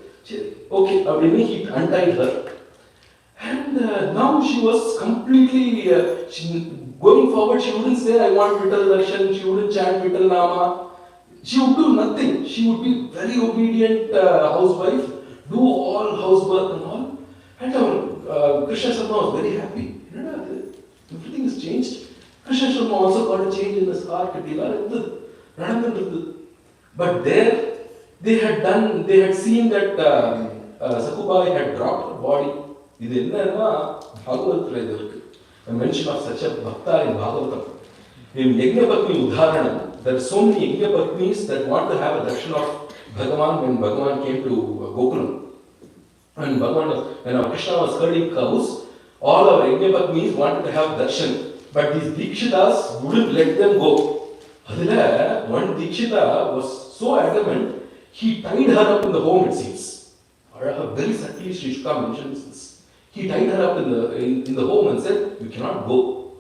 okay, he untied her. And now she was completely, going forward, she wouldn't say, I want Vittal Darshan, she wouldn't chant Vittal Nama. She would do nothing. She would be very obedient housewife, do all housework and all. And our Krishna Sharma was very happy. Everything has changed. Krishna Sharma also got a change in his heart. But there, they had seen that Sakubai had dropped her body. A mention of such a Bhakta in Bhagavatam. In Yajnapatni Udharanam, there are so many Yajnapatnis that want to have a darshan of Bhagavan when Bhagavan came to Gokulam. And when our Krishna was herding cows, all our Yajnapatnis wanted to have darshan, but these Dikshitas wouldn't let them go. Adila, one Dikshita was so adamant, he tied her up in the home, it seems. Very subtly, Sri Shuka mentions this. He tied her up in the home and said, you cannot go.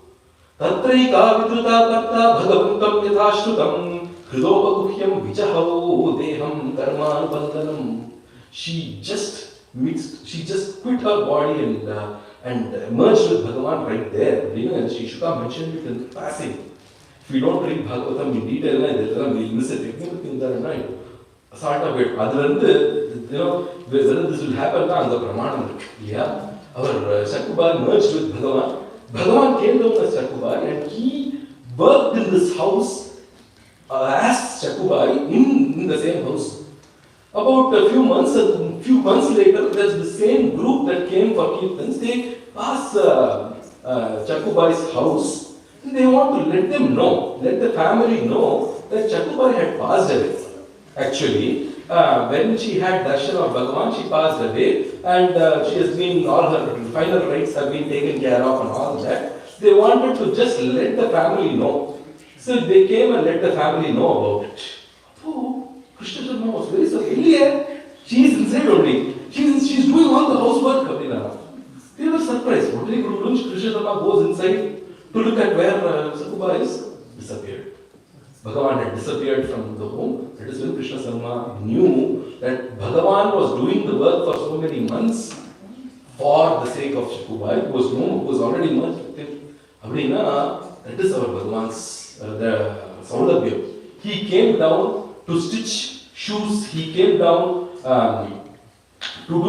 Tatraika vidruta karta bhagavantam yathashrutam hridopaguhyam vichahavo deham karmanubandhanam. She just quit her body and merged with Bhagavan right there. And Sri Shuka mentioned it in passing. If we don't read Bhagavatam in detail, we'll miss it. Sort of it. Whether this will happen, the Pramanam. Yeah. Our Shakubai merged with Bhagavan. Bhagavan came down as Shakubai and he worked in this house as Shakubai in the same house. About a few months later, there's the same group that came for Kirtans. They pass Shakubai's house and they want to let the family know that Shakubai had passed away. Actually, when she had darshan of Bhagavan, she passed away and she has been, all her final rites have been taken care of and all that. They wanted to just let the family know. So they came and let the family know about it. Oh, Krishna Sharma was very sorry. She is inside only. She's doing all the housework. They were surprised. What did Krishna Sharma goes inside to look at where Sakuba is? Disappeared. Bhagavan had disappeared from the home. That is when Krishna Sharma knew that Bhagavan was doing the work for so many months for the sake of Shakubai, who was already merged with him. That is our Bhagavan's Saudabhya. He came down to stitch shoes. He came down to do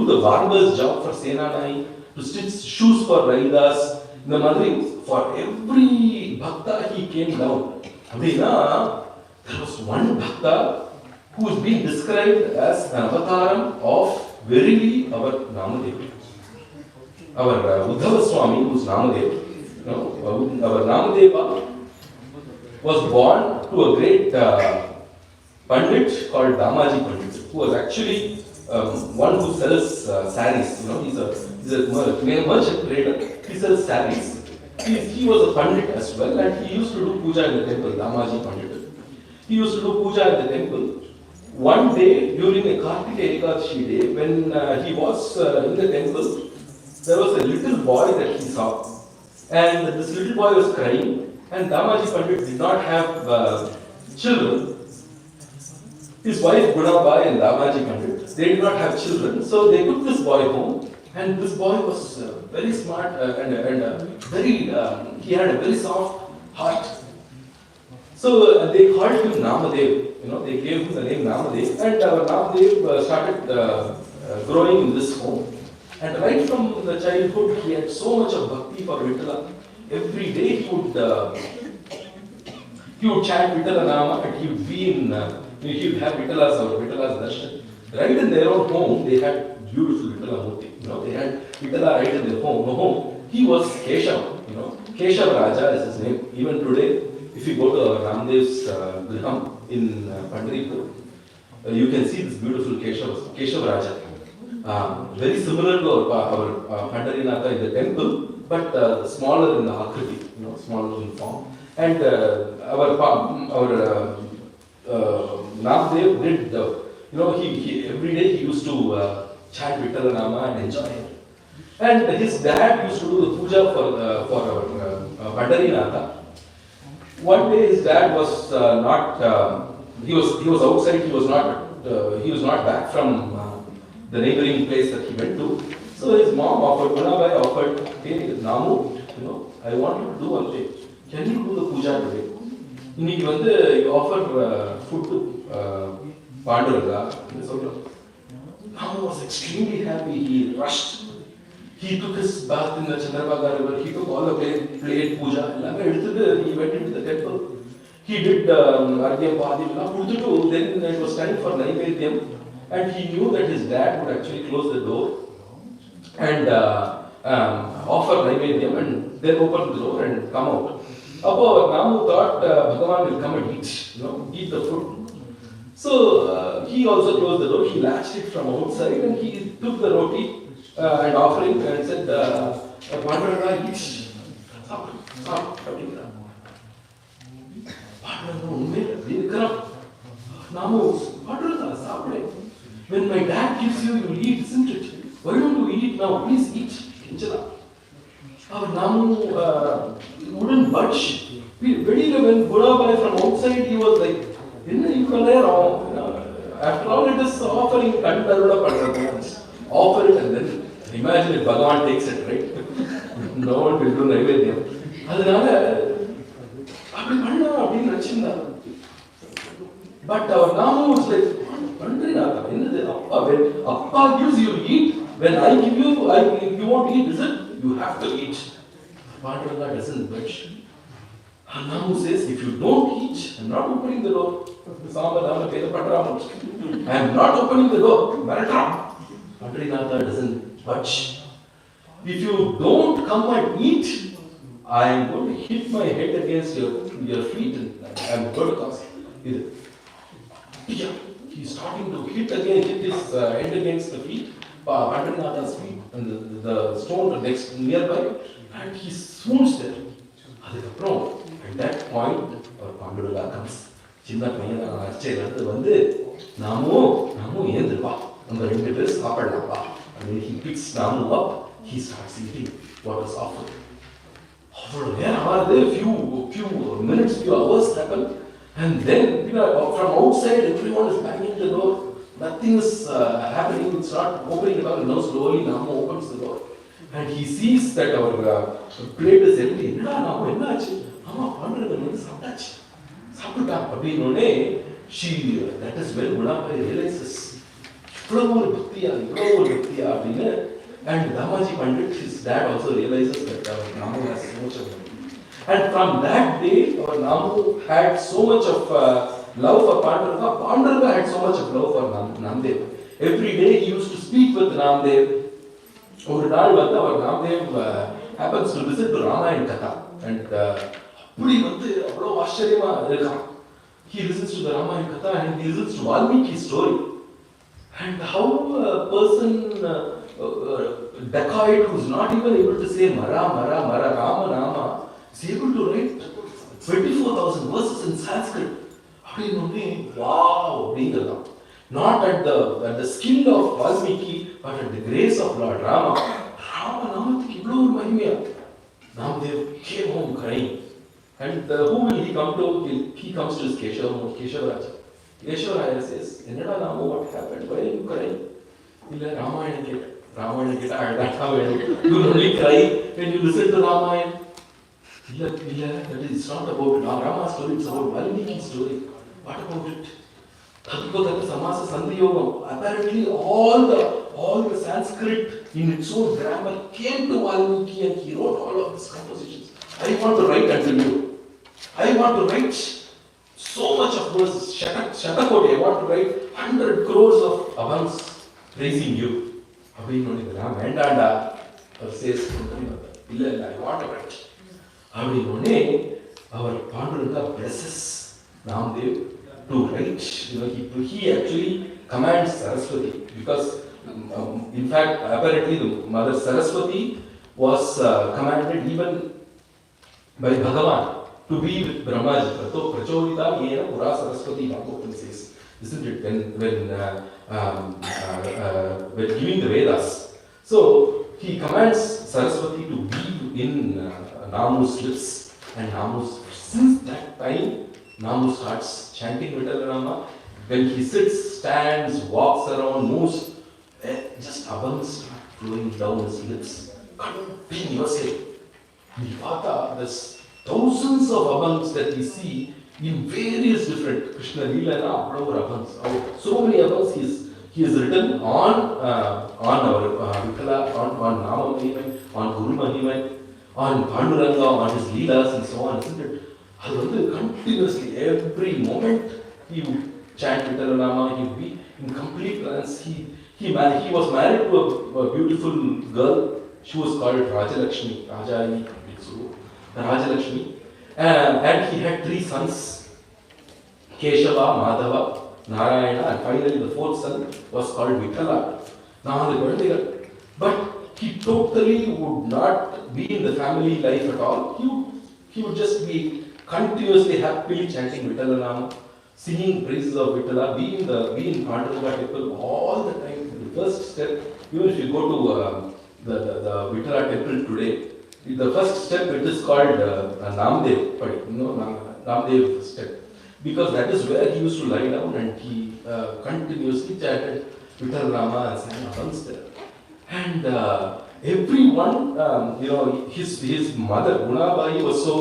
the barber's job for Senanai, to stitch shoes for Raidas. For every Bhakta he came down. There was one Bhakta who is being described as an avataram of verily our Namadeva. Our Uddhava Swami, who is Namadeva, our Namadeva was born to a great Pandit called Damaji Pandit, who was actually one who sells saris. He's a merchant trader. He sells saris. He was a Pandit as well, and he used to do puja in the temple, Damaji Pandit. He used to do puja in the temple. one day during a Kartika Ekadashi day, when he was in the temple, there was a little boy that he saw. And this little boy was crying, and Damaji Pandit did not have children. His wife Gunabai and Damaji Pandit, they did not have children, so they took this boy home. And this boy was very smart and very, he had a very soft heart. So they called him Namadev, they gave him the name Namadev, and Namadev started growing in this home. And right from the childhood, he had so much of bhakti for Vittala. Every day he would chant Vittala Nama, and he would be in, he would have Vittala's darshan. Right in their own home, they had beautiful Vittala Murti. They had Vittala right in their home. He was Keshav, Keshav Raja is his name. Even today, if you go to Ramdev's Griham in Pandharpur, you can see this beautiful Keshav Raja. Very similar to our Pandharinatha in the temple, but smaller in the Akriti, smaller in form. And our Namdev did, he every day he used to chant Vittala Nama and enjoy it. And his dad used to do the puja for our Pandharinatha. One day his dad was he was outside, he was not back from the neighboring place that he went to. So his mom offered, hey Namu, I want you to do one thing. Can you do the puja today? You offer food to Panduraga. Namu was extremely happy. He rushed. He took his bath in the Chandrabhaga river. He took all the plate puja. He went into the temple. He did Argyam Padil. Then it was time for Naivedyam. And he knew that his dad would actually close the door and offer Naivedyam and then open the door and come out. Namu thought Bhagavan will come and eat the food. So he also closed the door. He latched it from outside and he took the roti and offering and said, Panduraga, eat. Namu, Panduraga, when my dad gives you, you eat, isn't it? Why don't you eat now? Please eat. Our Namu wouldn't budge. When Gunabai from outside, he was like, after all, it is offering offer it and then imagine if Bhagavan takes it, right? No one will do Naivedyam. But our Namu was like, when Appa gives you eat, when I give you, you won't eat, is it? You have to eat. Panduraga doesn't budge. Namu says, if you don't eat, I'm not opening the door. I am not opening the door. Pandharinatha doesn't budge. If you don't come and eat, I am going to hit my head against your feet and I am going to cause it. He's starting to hit his head against the feet, Pandharinatha's feet, and the stone next nearby, and he swoons there. At that point, Panduraga comes. Chinna payana archayiladu vandu Namu endrupa anga rendu per saapadalapa. And when he picks Namu up, he starts eating what was offered. Few minutes, few hours happen, and then from outside everyone is banging the door. Nothing is happening. It's not opening the door. Now slowly Namu opens the door, and he sees that our plate is empty. That is when Gunabai realizes, and Damaji Pandit, his dad, also realizes that Namu has so much of bhakti. And from that day, our Namu had so much of love for Panduraga. Panduraga had so much of love for Namdev. Every day he used to speak with Namdev. Our Namdev happens to visit to Rama and Katha. And he listens to the Rama and Katha and he listens to Valmiki's story. And how a person, dacoit who's not even able to say Mara, Rama, Nama, is able to write 24,000 verses in Sanskrit. Wow! Not at the skill of Valmiki, but at the grace of Lord Rama. Rama Namathukku ivlo oru mahimaya. Namadev came home crying. And who will he come to? He comes to his Keshavaraja. Aishwarya says, "Enada Rama, what happened? Why are you crying?" Illa Ramayana keta adata venu. You only cry when you listen to Ramayana. Illa, that is not about Rama's story, it's about Valmiki's story. What about it? Tathukotaka Samasa Sandhiyogam. Apparently all the Sanskrit in its own grammar came to Valmiki and he wrote all of these compositions. I want to write until you. I want to write so much of verses. Shatakoti, I want to write 100 crores of abhangs praising you. Abhinnu idella vendanda. Our says, illa, I want to write. Abhinnu our Panduranga blesses Namadev to write. He actually commands Saraswati because in fact apparently the mother Saraswati was commanded even by Bhagavan to be with Brahmaji. So Prachodita Yena Pura Saraswati Bhagavatam says, isn't it? When giving the Vedas. So he commands Saraswati to be in Namu's lips, and Namu's, since that time, Namu starts chanting Vittalarama. When he sits, stands, walks around, moves, just abhangs start flowing down his lips continuously. In Katha, there's thousands of abhangs that we see in various different Krishna Leela and abhangs. So many abhangs he has written on our Vittala, on Nama Mahiman, on Guru Mahiman, on Panduranga, on his Leelas and so on, isn't it? Continuously, every moment he would chant Vittalanama, he would be in complete trance. He was married to a beautiful girl. She was called Rajalakshmi, Rajalakshmi, and he had 3 sons, Keshava, Madhava, Narayana, and finally the 4th son was called Vittala. But he totally would not be in the family life at all. He would just be continuously happily chanting Vittalanama, singing praises of Vittala, be in Panduranga temple all the time. The first step, even if you go to the Vittala temple today, the first step it is called Namdev, Namdev step, because that is where he used to lie down and he continuously chanted Vittalanama and sang abhangs there. And everyone, his mother Gunabai was so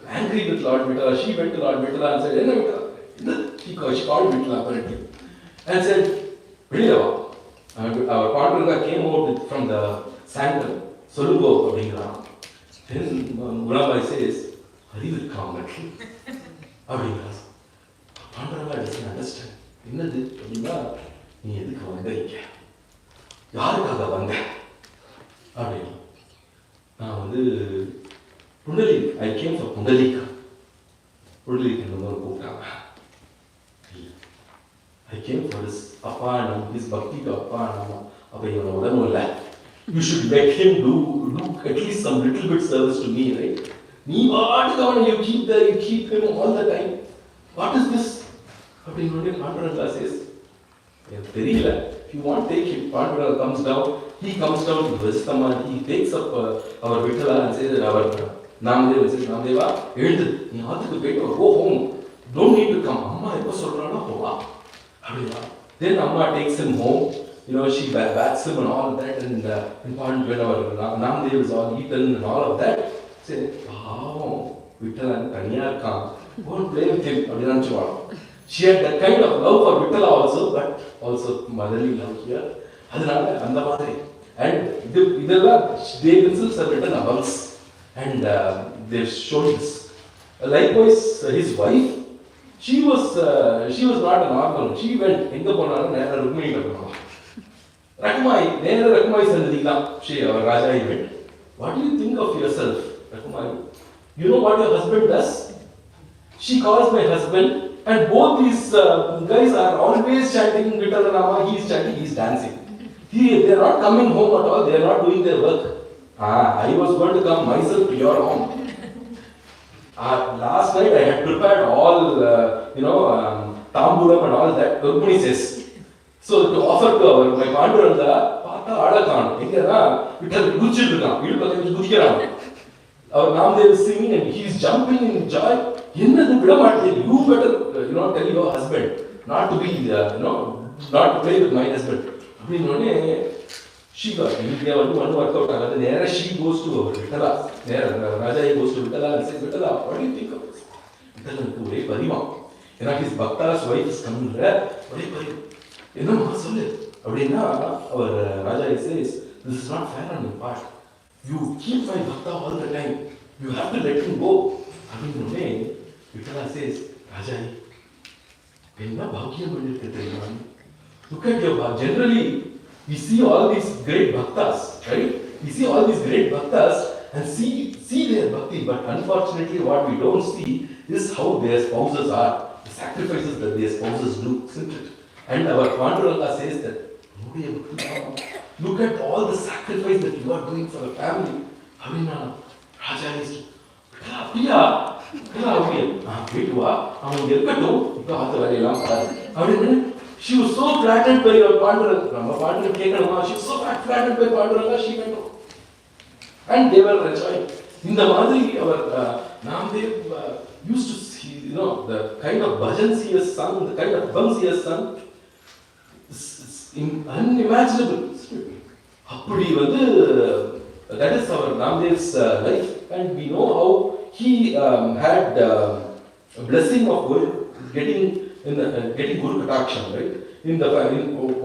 angry with Lord Vittala. She went to Lord Vittala and said, "Enna Vittala?" She called Vittala apparently and said, "Villava." Our Panduranga came out from the sanctum, Solugo Abhingra. Then Gunabai says, "Arivirkaangatli." Abhingra. Panduranga doesn't understand. Innadu abhinna nee edukku vanda inga? Yarukaga vanda? Abhinna. நான் Pundalik, I came for Pundalika. Pundalika number கூப்பிட்டாங்க. I came for his Appanam, his Bhakti to Appanam. அப்ப இவனை உடனும் இல்லை. You should let him do at least some little bit service to me, right? நீ வாட்டுக்கு அவனை you keep him all the time. What is this? அப்படின்னு Panduranga says, எனக்கு தெரியல. If you want take him, Panduranga comes down. He comes down to Vistama and he takes up our Vittala and says that our Namadeva says, "Namadeva, எழுந்து நீ ஆத்துக்கு போயிட்டு go home. Don't need to come. அம்மா எப்போ சொல்றானோ போவா." அப்படின்னா then Amma takes him home. She bats him and all of that, and when our Namadeva is all eaten and all of that, say, "Wow, Vittala தனியா இருக்கான். Go and play with him." அப்படின்னு நினைச்சுவாங்க. She had that kind of love for Vittala also, but also motherly love here. அதனால அந்த மாதிரி and இதெல்லாம் they themselves have written abhangs and they've shown this. Likewise, his wife, she was not a normal. She went எங்க போனாலும் நேரா ருக்மிணி போனாங்க. ரகுமாய் சன்னதிதான் our Raja went. What do you think of yourself, Raghumayi? You know what your husband does? She calls my husband, and both these guys are always chanting Vittalanama. He is chanting, he is dancing. They are not coming home at all. They are not doing their work. I was going to come myself to your home. Last night I had prepared all, tamburam and all that. Rukmini says, So to offer to our my Panduranga, பார்த்தா அழகான் எங்கனா விட்டல் குதிச்சிட்டு இருக்கான் வீடு பக்கத்துல குதிக்கிறான் our Namdev is singing and he is jumping in joy என்னது விட மாட்டேன் you better tell your husband not to be not to play with my husband அப்படினோனே she got இங்க வந்து work out ஆகாது நேரா she goes to விட்டலா நேரா ராஜாயே goes to Vitthala and says Vitthala what do you think of this விட்டலனுக்கு ஒரே பரிவாம் ஏன்னா his Bhakta's wife is coming ஒரே பரிவாம் என்னம்மா சொல்லு அப்படின்னா அவர் ராஜா says this is not fair on your part you keep my Bhakta all the time you have to let him go அப்படினோனே Vitthala says ராஜா என்ன பாக்கியம் பண்ணிருக்க தெரியுமா look at your generally we see all these great bhaktas right we see all these great bhaktas and see their bhakti but unfortunately what we don't see is how their spouses are the sacrifices that their spouses do isn't it and our Panduranga says that look at all the sacrifice that you are doing for the family அப்படினா ராஜா is அப்படியா கேட்டுவா அவன் இருக்கட்டும் இப்போ ஆத்த வேலையெல்லாம் பாரு அப்படின்னு she was so flattered by your Panduranga நம்ம பாட்டு கேட்கணுமா she was so flattered by Panduranga she went home and they were enjoying இந்த மாதிரி அவர் Namdev used to see the kind of bhajans he has sung the kind of hymns he has sung unimaginable அப்படி வந்து that is our Namdev's life and we know how he had blessing of getting Guru Kataksham, right?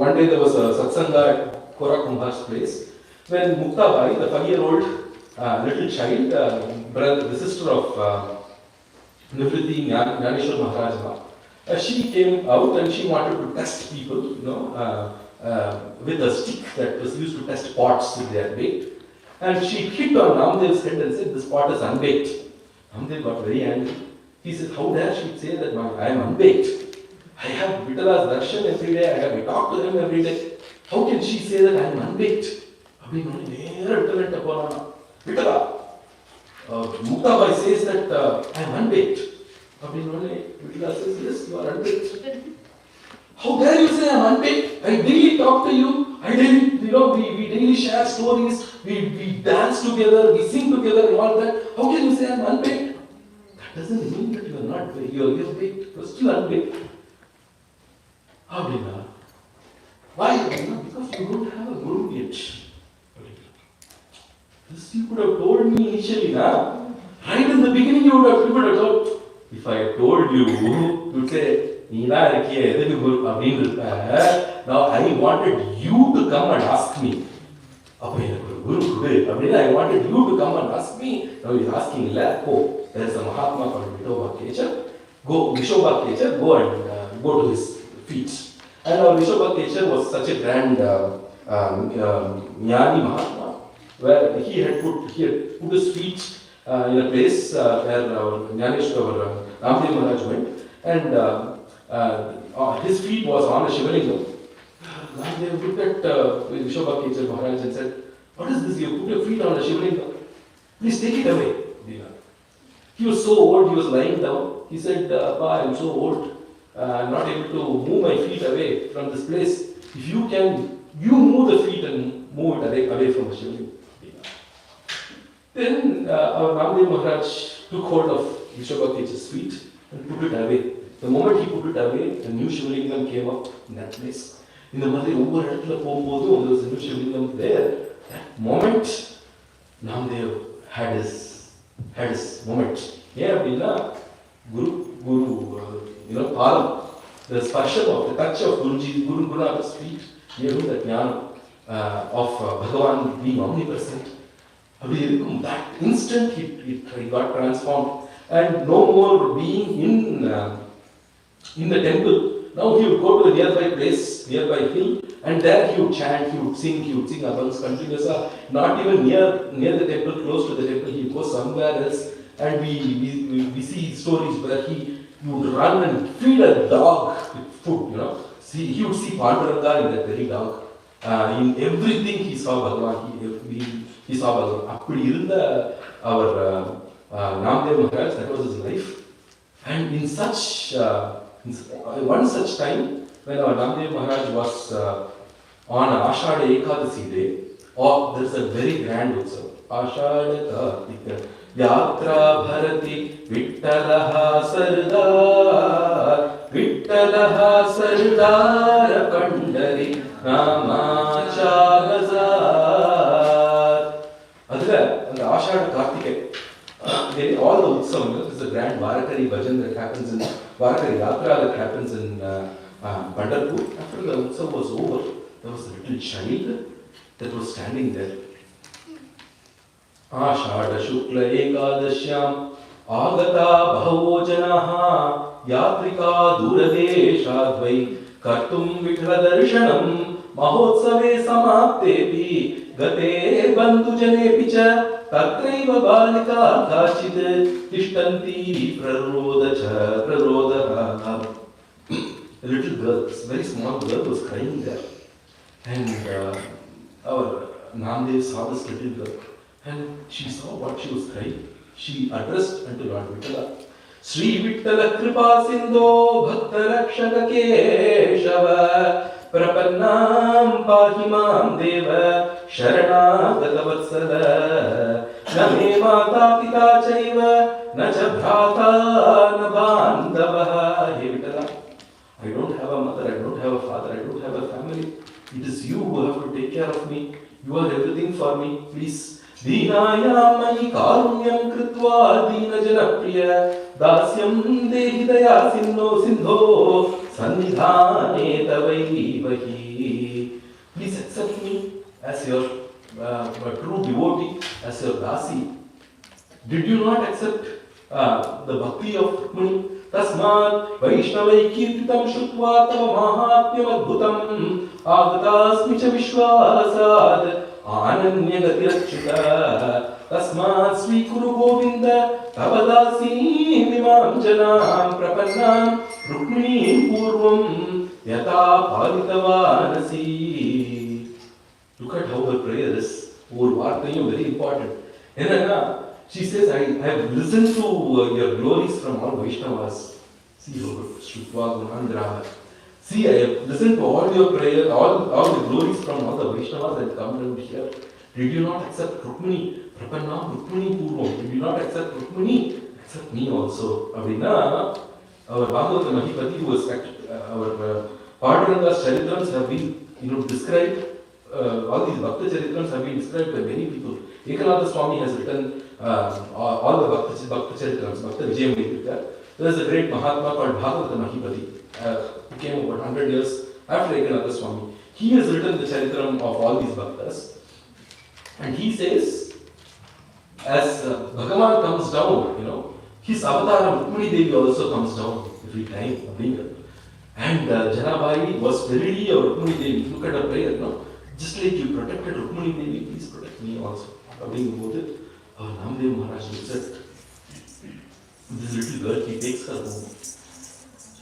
One day there was a satsanga at Korakumbhar's place when Muktabai, the 5-year-old little child, the sister of Nivritti Gnaneshwar Maharanyam, she came out and she wanted to test people, with a stick that was used to test pots if they are baked. And she hit on Namdev's head and said, "This pot is unbaked." Namdev got very angry. He said, "How dare she say that I am unbaked? I have Vittala's darshan every day. I have talked to him every day. How can she say that I am unbaked?" Abhinnu nera Vittalanta ponana. Vittala, Muktabai says that I am unbaked. Abhinnu Vittala says, "Yes, you are unbaked." How dare you say I am unbaked? I daily talk to you. I daily, we daily share stories. We dance together. We sing together and all that. How can you say I am unbaked? That doesn't mean that you are not baked. You are baked. You are still unbaked. How did that? Why? Because you don't have a guru yet. This you could have told me initially, na? Right in the beginning you would have told. If I told you, you would say, Neela irkiye edukku guru அப்படினு இருப்ப. Now I wanted you to come and ask me. அப்ப எனக்கு ஒரு குரு கொடு அப்படினா I wanted you to come and ask me. Now you are asking இல்ல. Oh, there is a Mahatma called Vaibhavotsavam. Go and go to his feet. And our Vaibhavotsavam was such a grand Jnani Mahatma where he had put his feet in a place where Jnaneshwar Namdev Maharaj went and his feet was on a Shivalingam. Namdev looked at Vaibhavotsavam Maharaj and said, "What is this? You put your feet on a Shivalingam. Please take it away." He was so old, he was lying down. He said, "Pa, I am so old. I'm not able to move my feet away from this place. If you can, you move the feet and move it away from the Shivalingam." Then our Namdev Maharaj took hold of Vaibhavotsam's feet and put it away. The moment he put it away, a new Shivalingam came up in that place. In the மாதிரி ஒவ்வொரு இடத்துல போகும்போது there was a new Shivalingam there. That moment, Namdev had his moment. ஏன் அப்படின்னா குரு பாலம், the sparsha of the touch of Guru Nath's feet gave him the jnana of Bhagavan being omnipresent. அப்படி இருக்கும் that instant he got transformed and no more being in the temple. Now he would go to the nearby place, nearby hill, and there he would chant, he would sing abhangs continuously, not even near the temple, close to the temple. He would go somewhere else, and we see stories where he would run and feed a dog with food. He would see Panduranga in that very dog. In everything he saw Bhagavan. He saw Bhagavan. Appadi irundha our Namdev Maharaj, that was his life. And in one such time, when our Namdev Maharaj was on Ashada Ekadasi day, there is a very grand Utsav. Ashada Kartika Yatra Bharati Vittalaha Sardar Vittalaha Sardar Pandari Namacha Bazar. Adra, the Ashada Kartika, all the Utsav, there is a grand Varakari Bhajan that happens in Varakari Yatra that happens in Pandharpur. After the Utsav was over, there was a little child that was standing there. Ashada Shukla Ekadashyam Agata Bhavo Janaha Yatrika Duradeshadvai Kartum Vithala Darshanam Mahotsave Samaptepi Gate Bandhu Janepicha Tatraiva Balika Kachid Tishtanti Prarodaha. A little girl, a very small girl, was crying there. And our Namdev saw this little girl. And she saw what she was crying. She addressed unto Lord Vittala. Sri Vittala Kripa Sindho Bhakta Rakshaka Keshava Prapannam Pahimam Deva Sharana Gatavatsala Name Mata Pita Chaiva Nacha Bhrata Nabandavaha. Hey Vittala, I don't have a mother, I don't have a father, I don't have a family. It is you who have to take care of me. You are everything for me. Please. Deenayamai karunyam kritva deena janapriya dasyam dehi daya sindho sannidhane tavai vahi. Please accept me as your true devotee, as your dasi. Did you not accept the bhakti of Rukmini? Tasmat Vaishnavai Kirtitam Shukva Tava Mahatmyam Adbhutam Agatasmi Cha Vishwasad Ananya Gatirachita Tasmat Swikuru Govinda Tavadasi Vimam Janam Prapannam Rukmini Purvam Yata Palitavaanasi. Look at how her prayer is. Very important. She says, I have listened to your glories from all Vaishnavas. See, Shrutva Gunandra. See, I have listened to all your prayers, all the glories from all the Vaishnavas that come down here. Did you not accept Rukmini? Prapannam Rukmini Purvam. Did you not accept Rukmini? Accept me also. Abhina, our Bhagavata Mahipati was our Paduranga's Charitrams have been described. All these Bhakta Charitrams have been described by many people. Ekananda Swami has written all the Bhakta Charitrams, Bhakta Vijayam. There is a great Mahatma called Bhagavata Mahipati, who came about 100 years after Ekananda Swami. He has written the Charitram of all these Bhaktas. And he says, as Bhagavan comes down, his avatar Rukmini Devi also comes down every time. And Janabai was verily a Rukmini Devi. Look at her prayer, just like you protected Rukmini Devi, please protect me also. Our Namdev Maharaj looks at this little girl, he takes her home.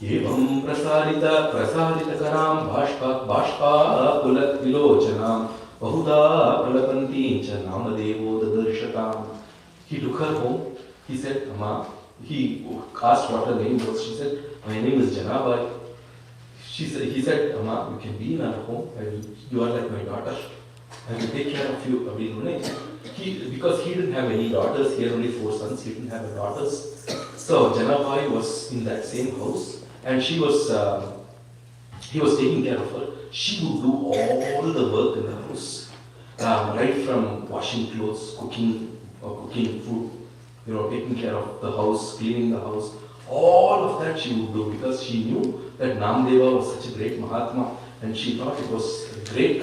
Evam prasarita karam bhashpa pulat vilochanam bahuda pralapanti cha namadevo dadarshatam. He took her home. He said, Amma, he asked what her name was. She said, my name is Janabai. He said, Amma, you can be in our home. You are like my daughter. I will take care of you. Because he didn't have any daughters, he had only 4 sons, he didn't have any daughters. So Janabai was in that same house, and he was taking care of her. She would do all the work in the house, right from washing clothes, cooking food, taking care of the house, cleaning the house. All of that she would do because she knew that Namdeva was such a great Mahatma, and she thought it was a great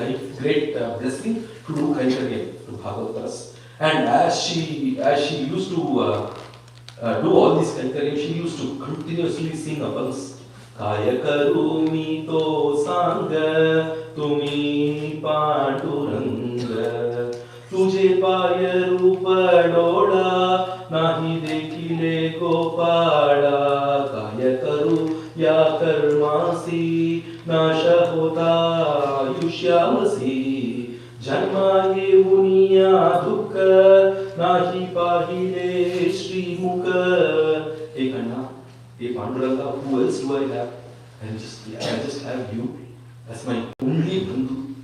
blessing to do Kaikarya to Bhagavatas. And as she used to do all these Kaikarya, she used to continuously sing abhangs. Kaya karumi to sanga tumi panduranga tujhe paya rupa doda nahi dekhile gopada kaya karu ya karmasi nasha hota yushyamasi janma ye uniya dukha nahi pahile shri mukha. Hey Kanna, hey Panduranga, who else do I have? I just have you as my only Bandhu.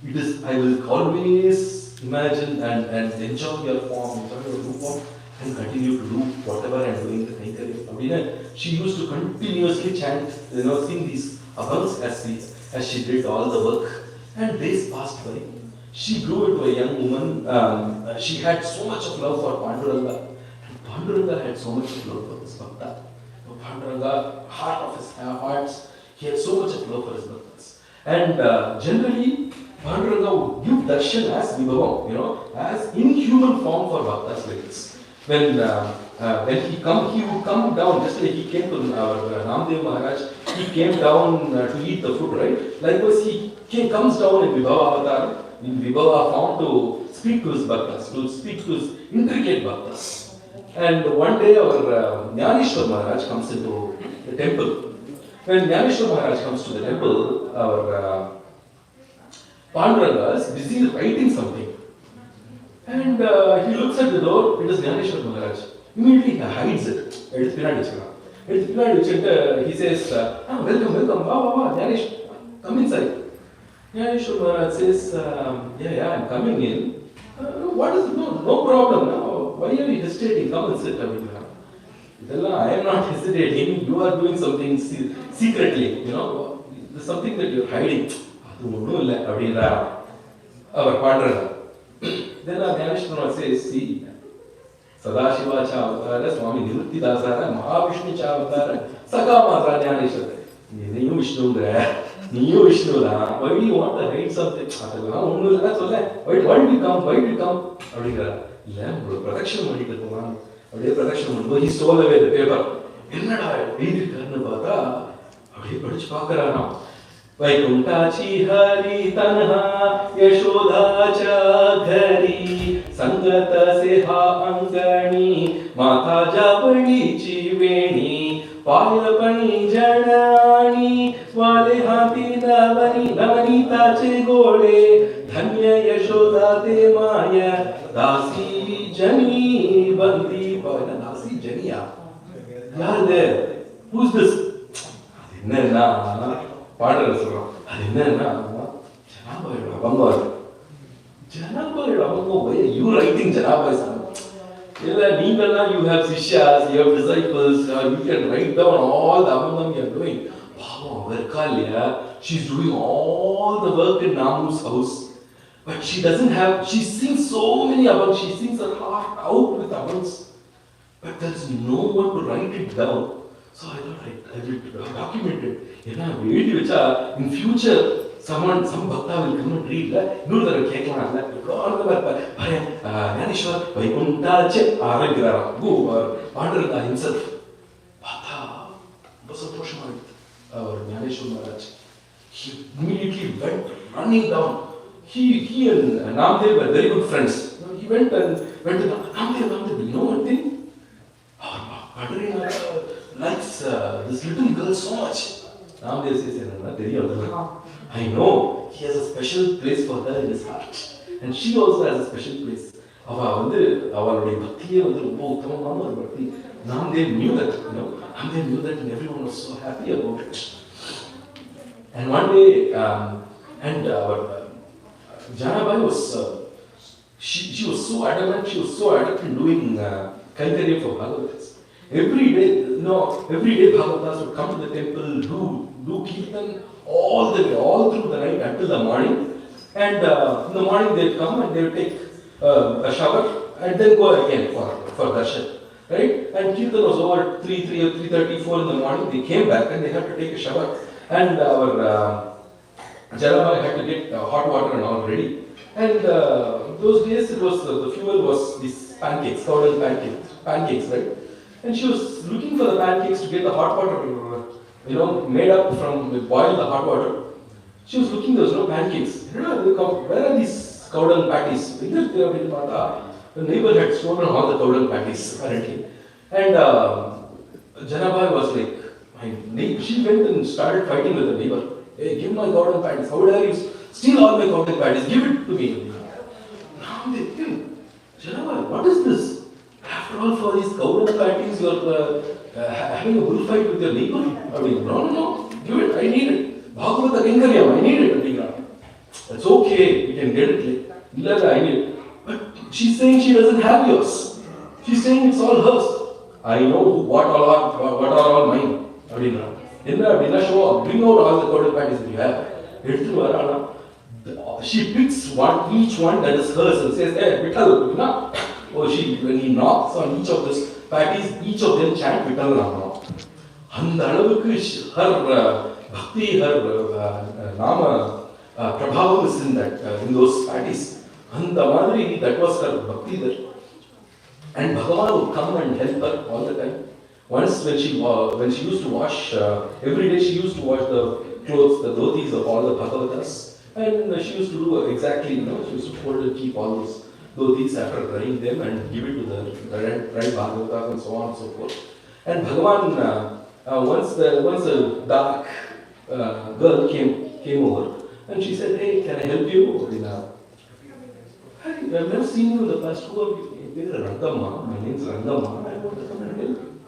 It is, I will always imagine and enjoy your form, enjoy your root form, and continue to do whatever I am doing the Kaikarya. She used to continuously chant, sing these abhangs as she did all the work. And days passed by. She grew into a young woman. She had so much of love for Panduranga. And Panduranga had so much of love for his Bhakta. Panduranga, heart of his hearts, he had so much of love for his Bhaktas. And generally, Panduranga would give darshan as Vibhavam, as inhuman form for Bhaktas like this. When he would come down, just like he came to our Namdev Maharaj, he came down to eat the food, right? Likewise, he comes down in Vaibhavotsavam, in Vibhava form to speak to his Bhaktas, to speak to his intricate Bhaktas. And one day our Jnaneshwar Maharaj comes into the temple. When Jnaneshwar Maharaj comes to the temple, our Panduranga is busy writing something. And he looks at the door, it is Jnaneshwar Maharaj. Immediately he hides it. It is Pinadi. He says, welcome, wow, Jnaneshwar, come inside. Jnaneshwar Maharaj says, yeah, I'm coming in. What is it? No problem. No. Why are you hesitating? Come and sit. I am not hesitating. You are doing something secretly. There's something that you're hiding. Our Panduranga. Then our Jnaneshwar says, see, Sadashiva Chavadara, Swami Nivritti Dasara, Mahavishnu Chavadara, Sakama Jnaneshwar. You Vishnu there. You Vishnu da. Why do you want to hide something? Why did you come? Why did you come? Protection. He stole away the paper. Vaikunthachi hari tanha yashoda cha ghari sangata seha angani mata javani chiveni payapani janani wale hati navani tache gole dhanya yashoda te maya dasi jani bandi pavana dasi janiya. Yaar there? Who's this? Panduranga சொல்றான். அது என்னன்னா ஜனாபாயோட அபங்கம். ஜனாபாயோட அபங்கம், why are you writing Janabai Sam? You have Sishyas, you have disciples, you can write down all the abangam you are doing. She's doing all the work in Namu's house. But she sings so many abangs, she sings her heart out with abangs. But there's no one to write it down. So I thought I will document it. In future, some Bhakta will come and read. Jnaneshwar, Vaikunthache, Aragrara, go, or Panduranga himself. Bhakta, our Jnaneshwar Maharaj, he immediately went running down. He and Namdev were very good friends. He went to Namdev, you know one thing? Panduranga likes this little girl so much. Namdev says, I know, he has a special place for her in his heart. And she also has a special place. Namdev knew that, Namdev knew that, and everyone was so happy about it. And one day, our Janabai was, she was so adamant, she was so adept in doing Kaikarya for Bhagavatas. Every day Bhagavatas would come to the temple, do Kirtan all the way, all through the night until the morning. And in the morning they'd come and they would take a shower and then go again for darshan. Right? And Kirtan was over 3:30, 4 in the morning. They came back and they had to take a shower. And our Jana had to get hot water and all ready. And those days it was the fuel was these pancakes, cowden pancakes, right? And she was looking for the pancakes to get the hot water, made up from boil the hot water. She was looking, there was no pancakes. Where are these cowden patties? The neighbor had stolen all the cowden patties, apparently. And Janabai was like, she went and started fighting with the neighbor. Hey, give my cowden patties. How dare you steal all my cowden patties? Give it to me. Now they think, Janabai, what is this? After all, for these cowden patties, you are having a bullfight with your neighbor? No. give it, I need it. Bhagavata Kenkariyam, I need it. It's okay, we can get it. I need it. But she's saying she doesn't have yours. She's saying it's all hers. I know what are all mine. Bring out all the quarter patties that you have. She picks each one that is hers and says, hey, Vittal, when he knocks on each of these patties, each of them chant Vittal Nama. And her bhakti, her nama, prabhavam is in those patties. And that was her bhakti there. And Bhagavan would come and help her all the time. Once when she used to wash, every day she used to wash the clothes, the dhotis of all the Bhagavatas. And she used to do exactly, she used to fold and keep all those dhotis after drying them and give it to the right Bhagavatas and so on and so forth. And Bhagavan, once a dark girl came over and she said, hey, can I help you? I've never seen you in the past. Who are you? Rangamma. My name is Rangamma. I want to come and help you.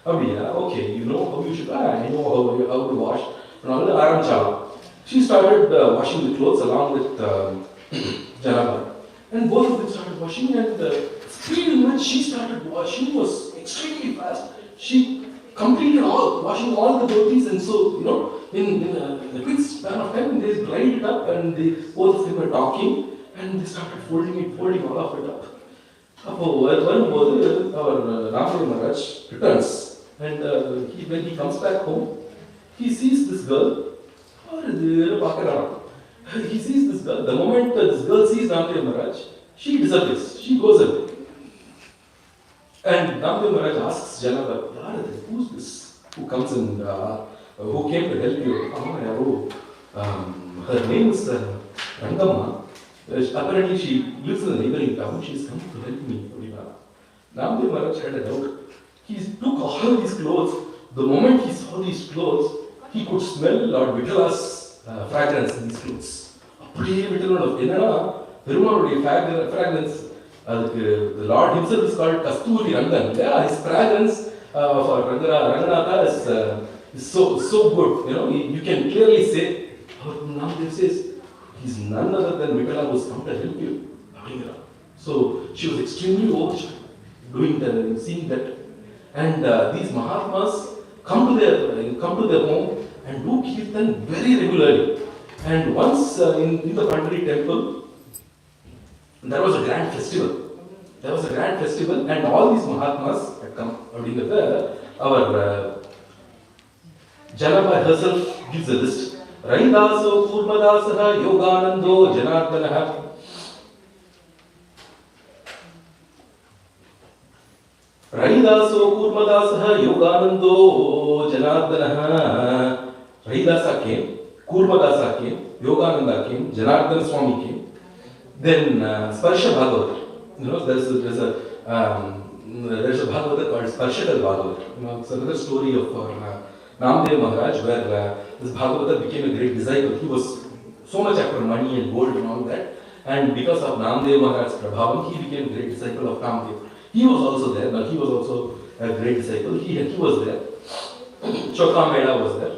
Okay, you know how you should. I know how to wash. She started washing the clothes along with Jana. And both of them started washing, and the speed in which she started washing was extremely fast. She completed washing all the dhotis, and so, in a quick span of time, they dried it up, and both of them were talking, and they started folding all of it up. Our Narayanan Maharaj returns, and when he comes back home, he sees this girl. He sees this girl. The moment this girl sees Narayanan Maharaj, she disappears. She goes away. And Narayanan Maharaj asks Jana, who's this? Who comes and who came to help you? Her name is Rangamma. Apparently she lives in the neighboring town. She's come to help me. Narayanan Maharaj had a doubt. He took all these clothes. The moment he saw these clothes, he could smell Lord Vittala's fragrance in these clothes. Perumal fragrance, the Lord himself is called Kasturi Rangan. Yeah, his fragrance for Ranganatha is so good. You can clearly say, Namadev says, he's none other than Vittala who's come to help you. So she was extremely overjoyed seeing that. And these Mahatmas come to their home and do Kirtan very regularly. And once in the Pandari temple, there was a grand festival. And all these Mahatmas had come. Our Jana herself gives a list. Raidaso Kurmadasaha Yoganando Janardanaha. Raidaso Kurmadasaha Yoganando Janardanaha. Raidasa came, Kurmadasa came, Yogananda came, Janardana Swami came. Then Sparsha Bhagavata. There's a Bhagavata called Sparshakal Bhagavata. It's another story of Namdev Maharaj, where this Bhagavata became a great disciple. He was so much after money and gold and all that. And because of Namdev Maharaj's prabhavam, he became a great disciple of Namdev. He was also there, but he was also a great disciple. He was there. Chokamela was there.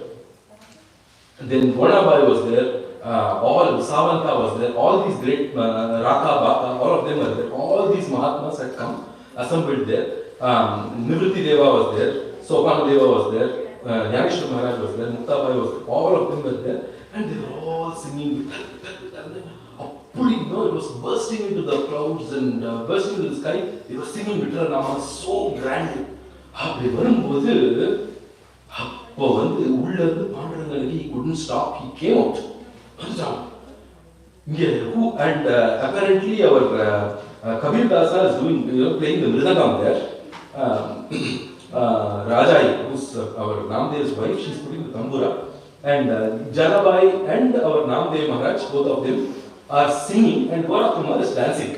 And then Vanabai was there. All Savanta was there. All these great Raka, Baka, all of them were there. All these Mahatmas had come, assembled there. Nivritti Deva was there. Sopana Deva was there. Yaneshwar Maharaj was there. Muktabai was there. All of them were there. And they were all singing. It was bursting into the clouds and bursting into the sky. They were singing Vittala Nama so grandly. He couldn't stop. He came out. And apparently our Kabir Dasa is playing the Mridangam there. Rajai, who's our Namdev's wife, she's putting the tambura. And Janabai and our Namdev Maharaj, both of them, are singing, and Gaurav Kumar is dancing.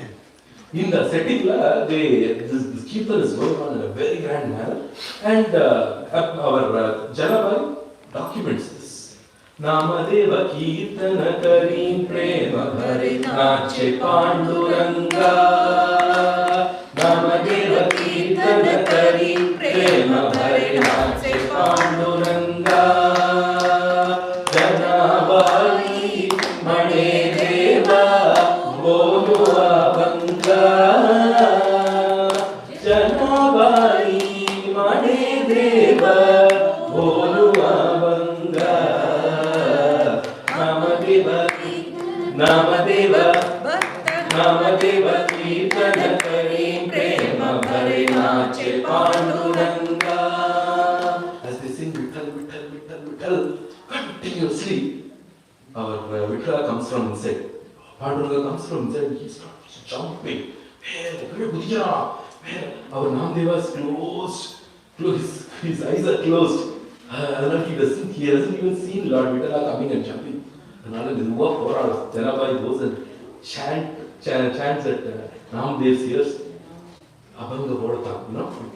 In the setting, this Kirtan is going on in a very grand manner, and our Janabai documents this. Namadeva Kirtana Karim Prema Bhare Nache Panduranga. Namadeva Kirtana Karim Prema Bhare Nache Panduranga. Banga Namadeva Kirtana Karim Prema Bhare Nache Panduranga. As they sing Vittal continuously, our Vittal comes from inside. Panduranga comes from inside and he starts jumping. Our Namdeva is closed. His eyes are closed. He hasn't even seen Lord Vitala coming and jumping. Jana goes and chants at Namdev's ears. Abhanga Vodata,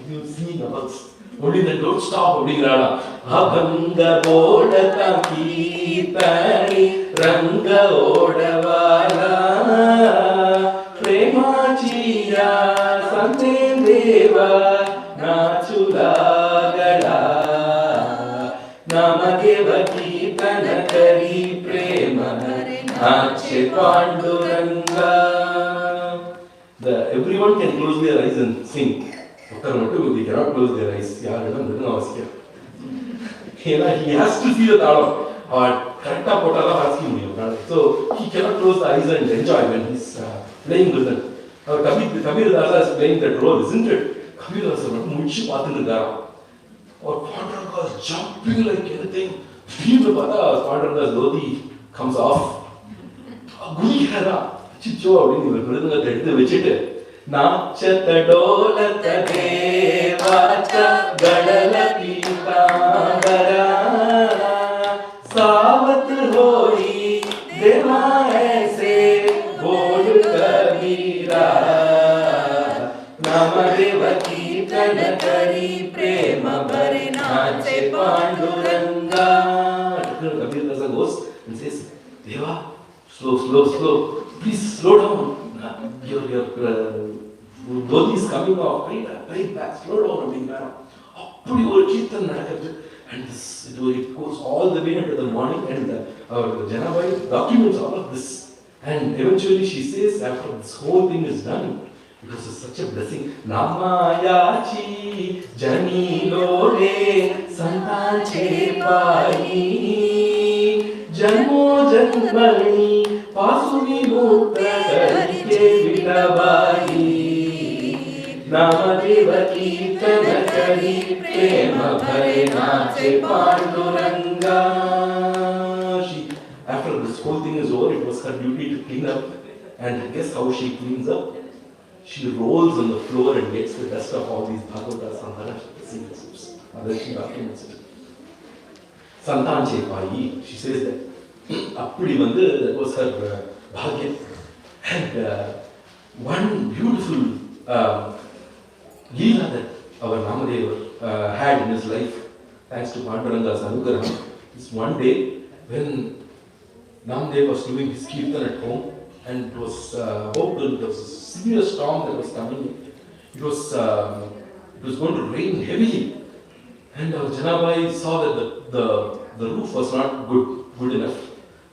you see Abhangs. Only then don't stop. Abhanga Vodata Kirtani Ranga Odavala Premachiya Santendeva Nachulagala Namadeva Kirtana Kari Prema Nache Panduranga. Everyone can close their eyes and sing. They cannot close their eyes. He has to see the talam. So he cannot close the eyes and enjoy when he's playing with it. Kabir Dasa is playing that role, isn't it? Kabir Dasa is or Panduranga is jumping like anything. Panduranga Lodi comes off. Nachatadolata devacha gadalati tambara savat hoi deva aise bol kabira Namadeva Kirtana Kari Prema Bhare Nache Panduranga. Kabir Dasa goes and says, Deva, slow, please slow down. Your Lodi is coming off, right back, slow down. And it goes all the way into the morning, and our Jana documents all of this. And eventually she says, after this whole thing is done, it was such a blessing. Namayachi Jani Lore Santanche Pai Janmo Janmani Pasuni Mutta Karike Vitabai Namadeva Kirtana Kari Prema Bhare Nache Panduranga. After this whole thing is over, it was her duty to clean up. And guess how she cleans up? She rolls on the floor and gets the dust of all these Bhagavatas and other documents. Santanche Pai, she says that. That was her bhagya. And one beautiful leela that our Namadeva had in his life, thanks to Panduranga's anugraham, is one day when Namadeva was doing his kirtan at home, and it was hopeful. There was a severe storm that was coming. It was going to rain heavily, and our Janabai saw that the roof was not good enough.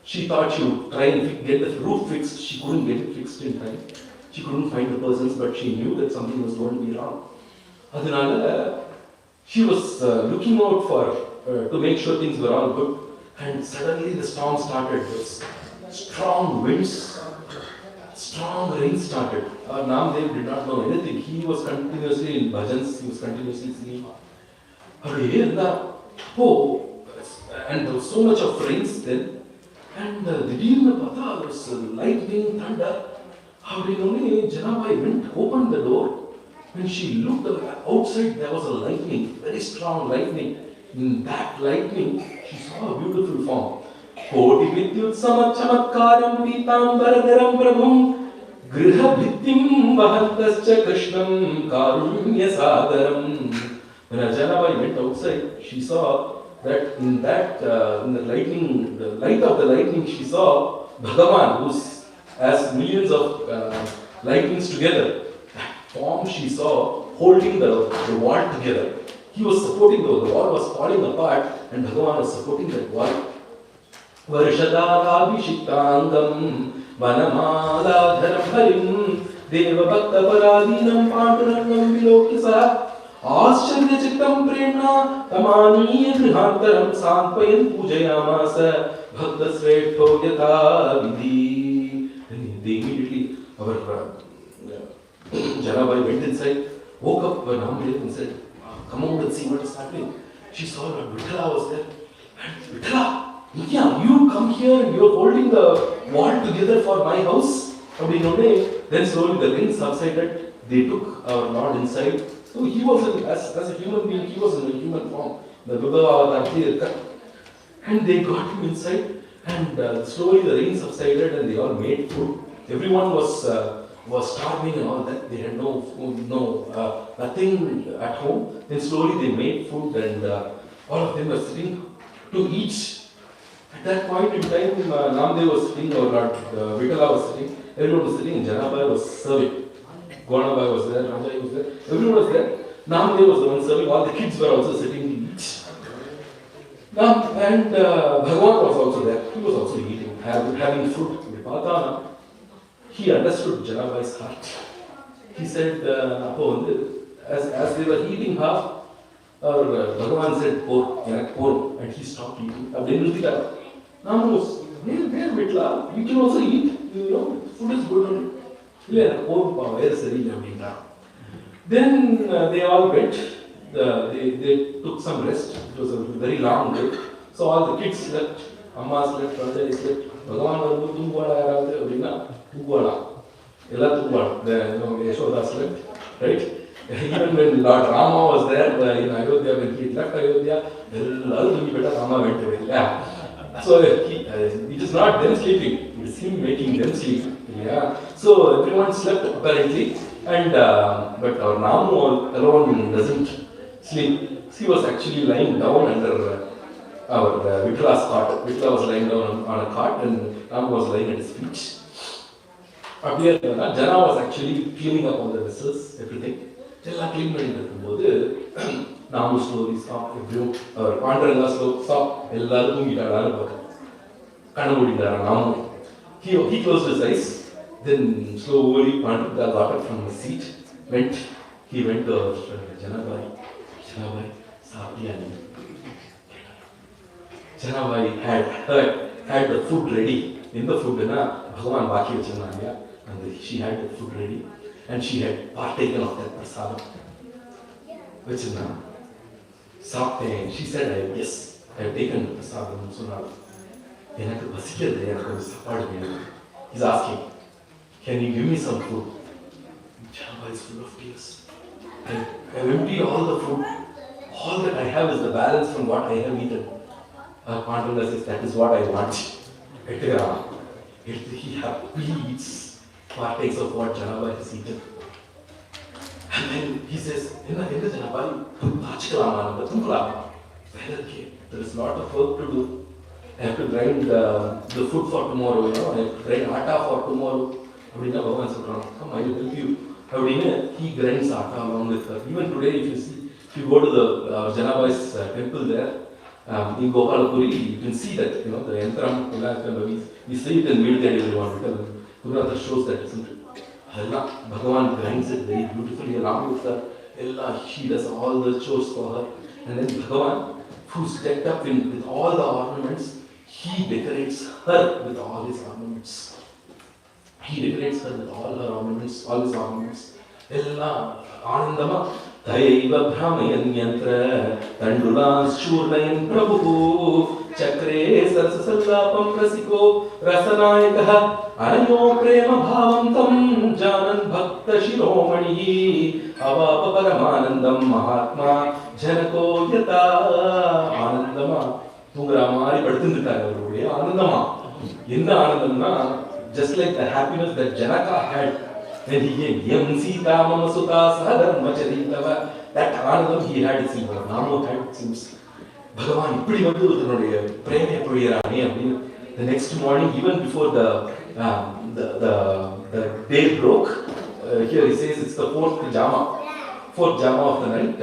She thought she would try and get the roof fixed. She couldn't get it fixed in time. She couldn't find the persons, but she knew that something was going to be wrong. Adinala, she was looking out for to make sure things were all good, and suddenly the storm started. There was strong winds, strong rain started. Our Namdev did not know anything. He was continuously in bhajans. He was continuously singing. And there was so much of rains then. And there was lightning, thunder. How did only Janabai went, opened the door. When she looked outside, there was a lightning, very strong lightning. In that lightning, she saw a beautiful form. Koti vidyut samachamatkaaram pitambaradaram prabhum griha bhittim vahantascha krishnam karunya sadaram. When Janabai went outside, she saw that in the lightning, the light of the lightning, she saw Bhagavan, who's as millions of lightnings together. That form she saw holding the wall together. He was supporting the wall was falling apart, and Bhagavan was supporting that wall. Varshadharabhishiktangam Vanamaladharam Harim Deva Bhakta Paradinam Pandurangam Vilokisa Ascharyachitam premna tamaniya grihantaram sampayan pujayamasa bhakta svetho yata vidhi. Then they immediately, our Jana went inside, woke up Namadwaar and said, come out and see what is happening. She saw that Vithala was there. And Vithala, yeah, you come here and you are holding the wall together for my house. Then slowly the rain subsided. They took our Lord inside. So he was, as a human being, he was in a human form. The Vibhavotsavam. And they got him inside. And slowly the rain subsided and they all made food. Everyone was starving and all that. They had no food, nothing at home. Then slowly they made food and all of them were sitting to eat. At that point in time, Namadwaar was sitting, or Lord Vithala was sitting, everyone was sitting, and Jana was serving. Gonabai was there, Rajai was there, everyone was there. Namadwaar was the one serving, all the kids were also sitting to eat. And Bhagavan was also there, he was also eating, having food. He understood Janabai's heart. He said, as they were eating half, Bhagavan said, pour, and he stopped eating. Namadwaar was, where Vithala? You can also eat, food is good. Then they all went, they took some rest. It was a very long day. So all the kids slept, Amma slept, Rajai slept. Bhagavan was Yashoda slept, right? Even when Lord Rama was there in Ayodhya, when he left Ayodhya, Rama went away. Yeah. So it is not them sleeping, it is him making them sleep. Yeah. So everyone slept apparently, and but our Namu alone doesn't sleep. He was actually lying down under our Vitala's cot. Vithala was lying down on a cot, and Namu was lying at his feet. Up here, Jana was actually cleaning up all the vessels, everything. Clean Namu slowly stopped, everyone, Panduranga slowly stopped, Namu. He closed his eyes, then slowly Panduranga got up from his seat, he went to Janabai, Janabai had the food ready. In the food, Bhagavan Baki Vachananya, and she had the food ready, and she had partaken of that prasadam. She said, yes, I have taken the prasadam. He's asking, can you give me some food? Jana is full of tears. I have emptied all the food. All that I have is the balance from what I have eaten. Panduranga says, that is what I want. He happily eats, partakes of what Janabai has eaten. And then he says, Janabai, there is a lot of work to do. I have to grind the food for tomorrow, I have to grind atta for tomorrow. Bhagavan said, come, I will help you. He grinds atta along with her. Even today, if you go to the Janabai's temple there, in Gopalapuri, you can see that, the Yantram, we see it in Vedas everyone, because Gurudhara shows that, isn't it? Bhagavan grinds it very beautifully along with her. She does all the chores for her. And then Bhagavan, who's decked up with all the ornaments, he decorates her with all his ornaments. He decorates her with all her ornaments, all his ornaments. Anandama. Daiva Brahmayan Yantra Tandulas Shurnayan Prabhu Chakre Sarsasallapam Rasiko Rasanayakaha Anayo Prema Bhavam Tam Janan Bhakta Shiromani Avapa Paramanandam Mahatma Janako Yata Anandama Tungaramari Padutundukara Anandama Inda Anandamna, just like the happiness that Janaka had when he came, Yam Sita Mama Sutta Sahadharma Charitava, that Anandam he had, it seems, Namu had, it seems. Bhagavan, the next morning, even before the day broke, here he says it's the fourth jama of the night,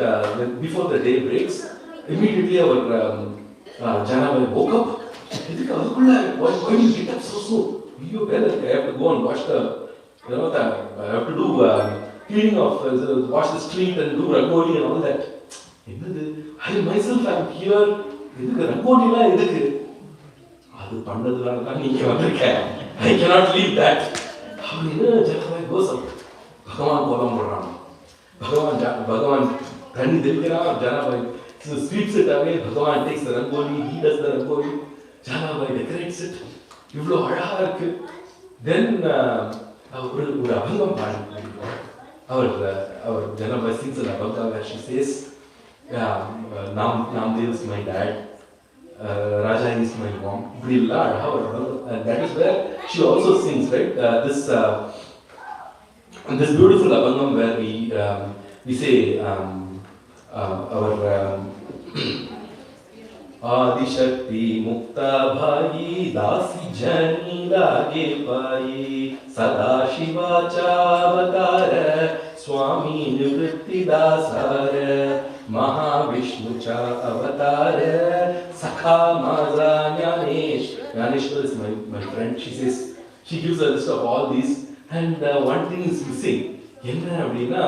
before the day breaks, immediately our Jana woke up. Why do you get up so soon? I have to go and watch I have to do cleaning of, wash the street and do rangoli and all that. I myself am here. எதுக்கு ரங்கோலிலாம் எதுக்கு? அது பண்ணதுனால தான் நீங்க வந்திருக்க. I cannot leave that. அப்படின்னு ஜனபாய் goes up. பகவான் கோலம் போடுறாங்க. பகவான் தண்ணி தெளிக்கிறான். ஜனபாய் sweeps it away. பகவான் takes the rangoli. He does the rangoli. ஜனபாய் decorates it. இவ்வளோ அழகா இருக்கு. Then ஒரு அபங்கம் பாடி our Jana sings an abhanga where she says, Namdev is my dad, Raja is my mom. And that is where she also sings, right? This beautiful abhangam where we say our Adi Shakti Mukta Bhai Dasi Jani Lage Pai Sada Shiva Chavatara Swami Nivritti Dasara Mahavishnu Chavatara Sakha Maza Jnaneshwar is my friend. She says, she gives a list of all these, and one thing is missing. Enna appadina,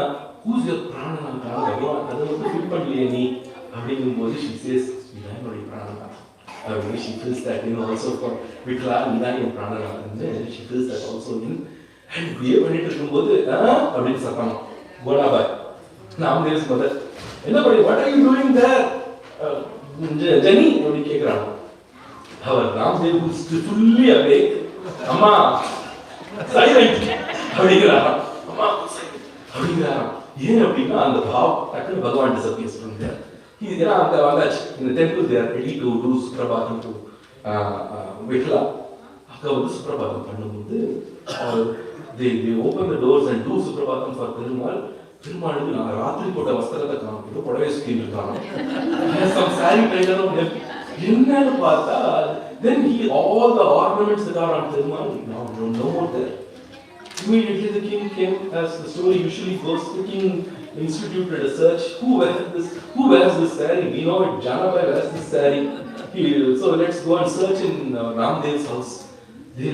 who's your pranana? Adha vandu feel pannaliye nee அப்படிங்கும்போது she says, என்னுடைய பிராணநாத். She feels that, also for Vitla, நீதான் என் பிராணநாத். She feels that also in. And இப்படியே பண்ணிட்டு இருக்கும்போது அப்படின்னு சத்தம் கோலாபாய் நாம்தேவ்ஸ் mother, என்ன பண்ணி, வாட் ஆர் யூ டூயிங் தேர் ஜனி அப்படின்னு கேட்கிறாங்க. அவர் ராம்தேவ் ஃபுல்லி அவேக், அம்மா சைலண்ட் அப்படிங்கிறாராம். அம்மா அப்படிங்கிறாராம். ஏன் அப்படின்னா அந்த பாவ் டக்குன்னு பகவான் டிசப்பியர்ஸ் பண்ணுறார். ஏன்னா அங்கே வந்தாச்சு இந்த temple there ready to do Suprabhatam to Vittala. அங்கே வந்து சுப்ரபாதம் பண்ணும்போது they open the doors and do Suprabhatam for Perumal. பெருமாளுக்கு நாங்கள் ராத்திரி போட்ட வஸ்திரத்தை காமிக்கிறோம், புடவை சுற்றிட்டு இருக்காங்க. some saree tied around him. என்னன்னு பார்த்தா then all the ornaments that are on Perumal now no more there. Immediately the king came, as the story usually goes. The king instituted a search. Who wears this saree? We know it. Jana wears this saree. So let's go and search in Ramdev's house. They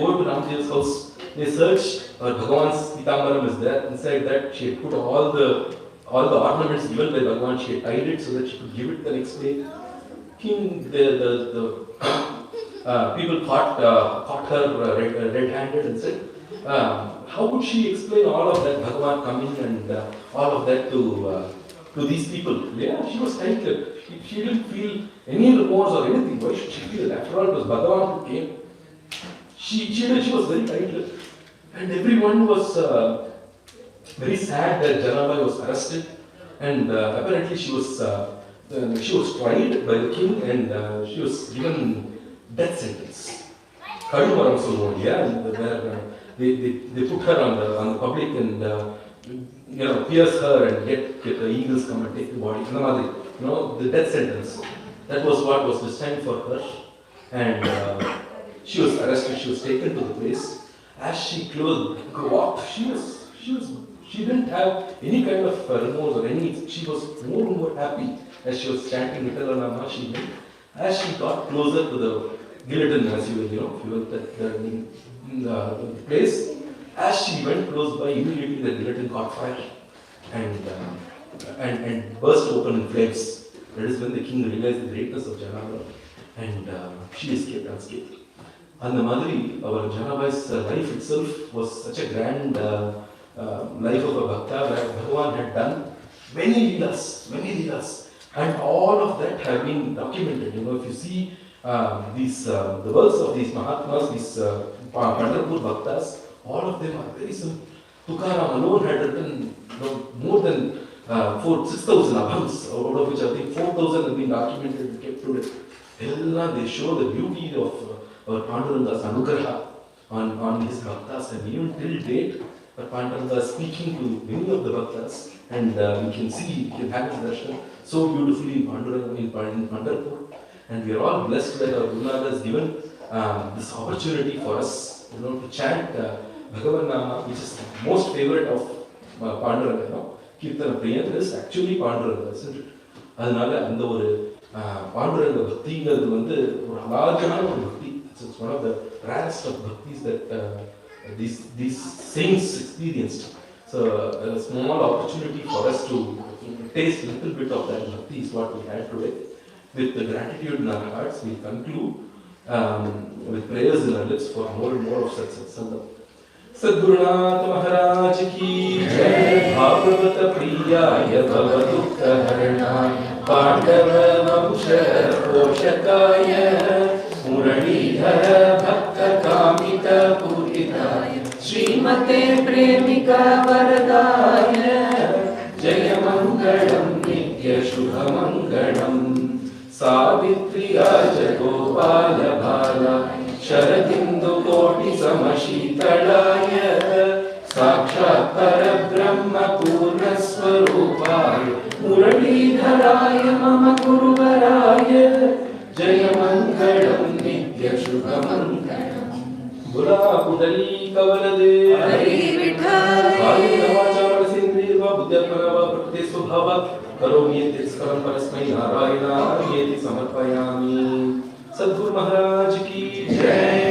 go to Ramdev's house. They search. Bhagavan's Pitambaram is there. Inside that, she had put all the ornaments given by Bhagavan. She had tied it so that she could give it the next day. King, the people caught her red-handed and said, how could she explain all of that, Bhagavan coming and all of that to these people? Yeah, she was tight-lipped. She didn't feel any remorse or anything. Why should she feel? After all, it was Bhagavan who came. She was very tight-lipped. And everyone was very sad that Janabai was arrested. And apparently she was tried by the king and she was given death sentence. Kadumaram solluvom, yeah, where they put her on the public and pierce her and get the eagles come and take the body. The death sentence. That was what was destined for her. And she was arrested. She was taken to the place. As she walked, she didn't have any kind of remorse or any. She was more and more happy as she was chanting Vitalanama. As she got closer to the guillotine, as you will, the place. As she went close by, immediately the guillotine caught fire and burst open in flames. That is when the king realized the greatness of Jana, and she escaped unscathed. And the Madri, our Janabai's life itself was such a grand life of a Bhakta where Bhagavan had done many leelas. And all of that have been documented. If you see the works of these Mahatmas, these Pandharpur Bhaktas, all of them are very simple. Tukaram alone had written more than 6,000 abhangs, out of which I think 4,000 have been documented and kept today. They show the beauty of Panduranga's Anugraha on his Bhaktas, and even till date, Panduranga is speaking to many of the Bhaktas, and we can have his darshan so beautifully in Pandharpur. And we are all blessed that our Gurunada has given this opportunity for us, to chant Bhagavan Nama, which is the most favorite of Panduranga. Kirtana Priyan is actually Panduranga, isn't it? அதனால அந்த ஒரு பாண்டுரங்க பக்திங்கிறது வந்து ஒரு அலாதியான ஒரு பக்தி. It's one of the rarest of bhaktis that these saints experienced. So a small opportunity for us to taste a little bit of that bhakti is what we had today. With the gratitude in our hearts, we conclude with prayers in our lips for more and more of such satsanga. Sadgurunath Maharaj ki jai. Bhagavata priyaya bhavadukta haranaya Pandava vamsha poshakaya Muralidhara bhakta kamita purhitaya Srimate premika varadaya Jaya mangalam nitya shubha mangalam Savitriya jagopala bhala Sharadindu koti samashitalaya Sakshat parabrahma purna swarupaya Muralidharaya mama guruvaraya Jaya mangalam nitya shubha mangalam Bula Pudali Kavalade Hari Vitale Vacha Sindriva Buddhapara Prakriti Subhava Karomi Tiskaram Parasmai Narayana Yeti Samarpayami Sadguru Maharaj ki jai.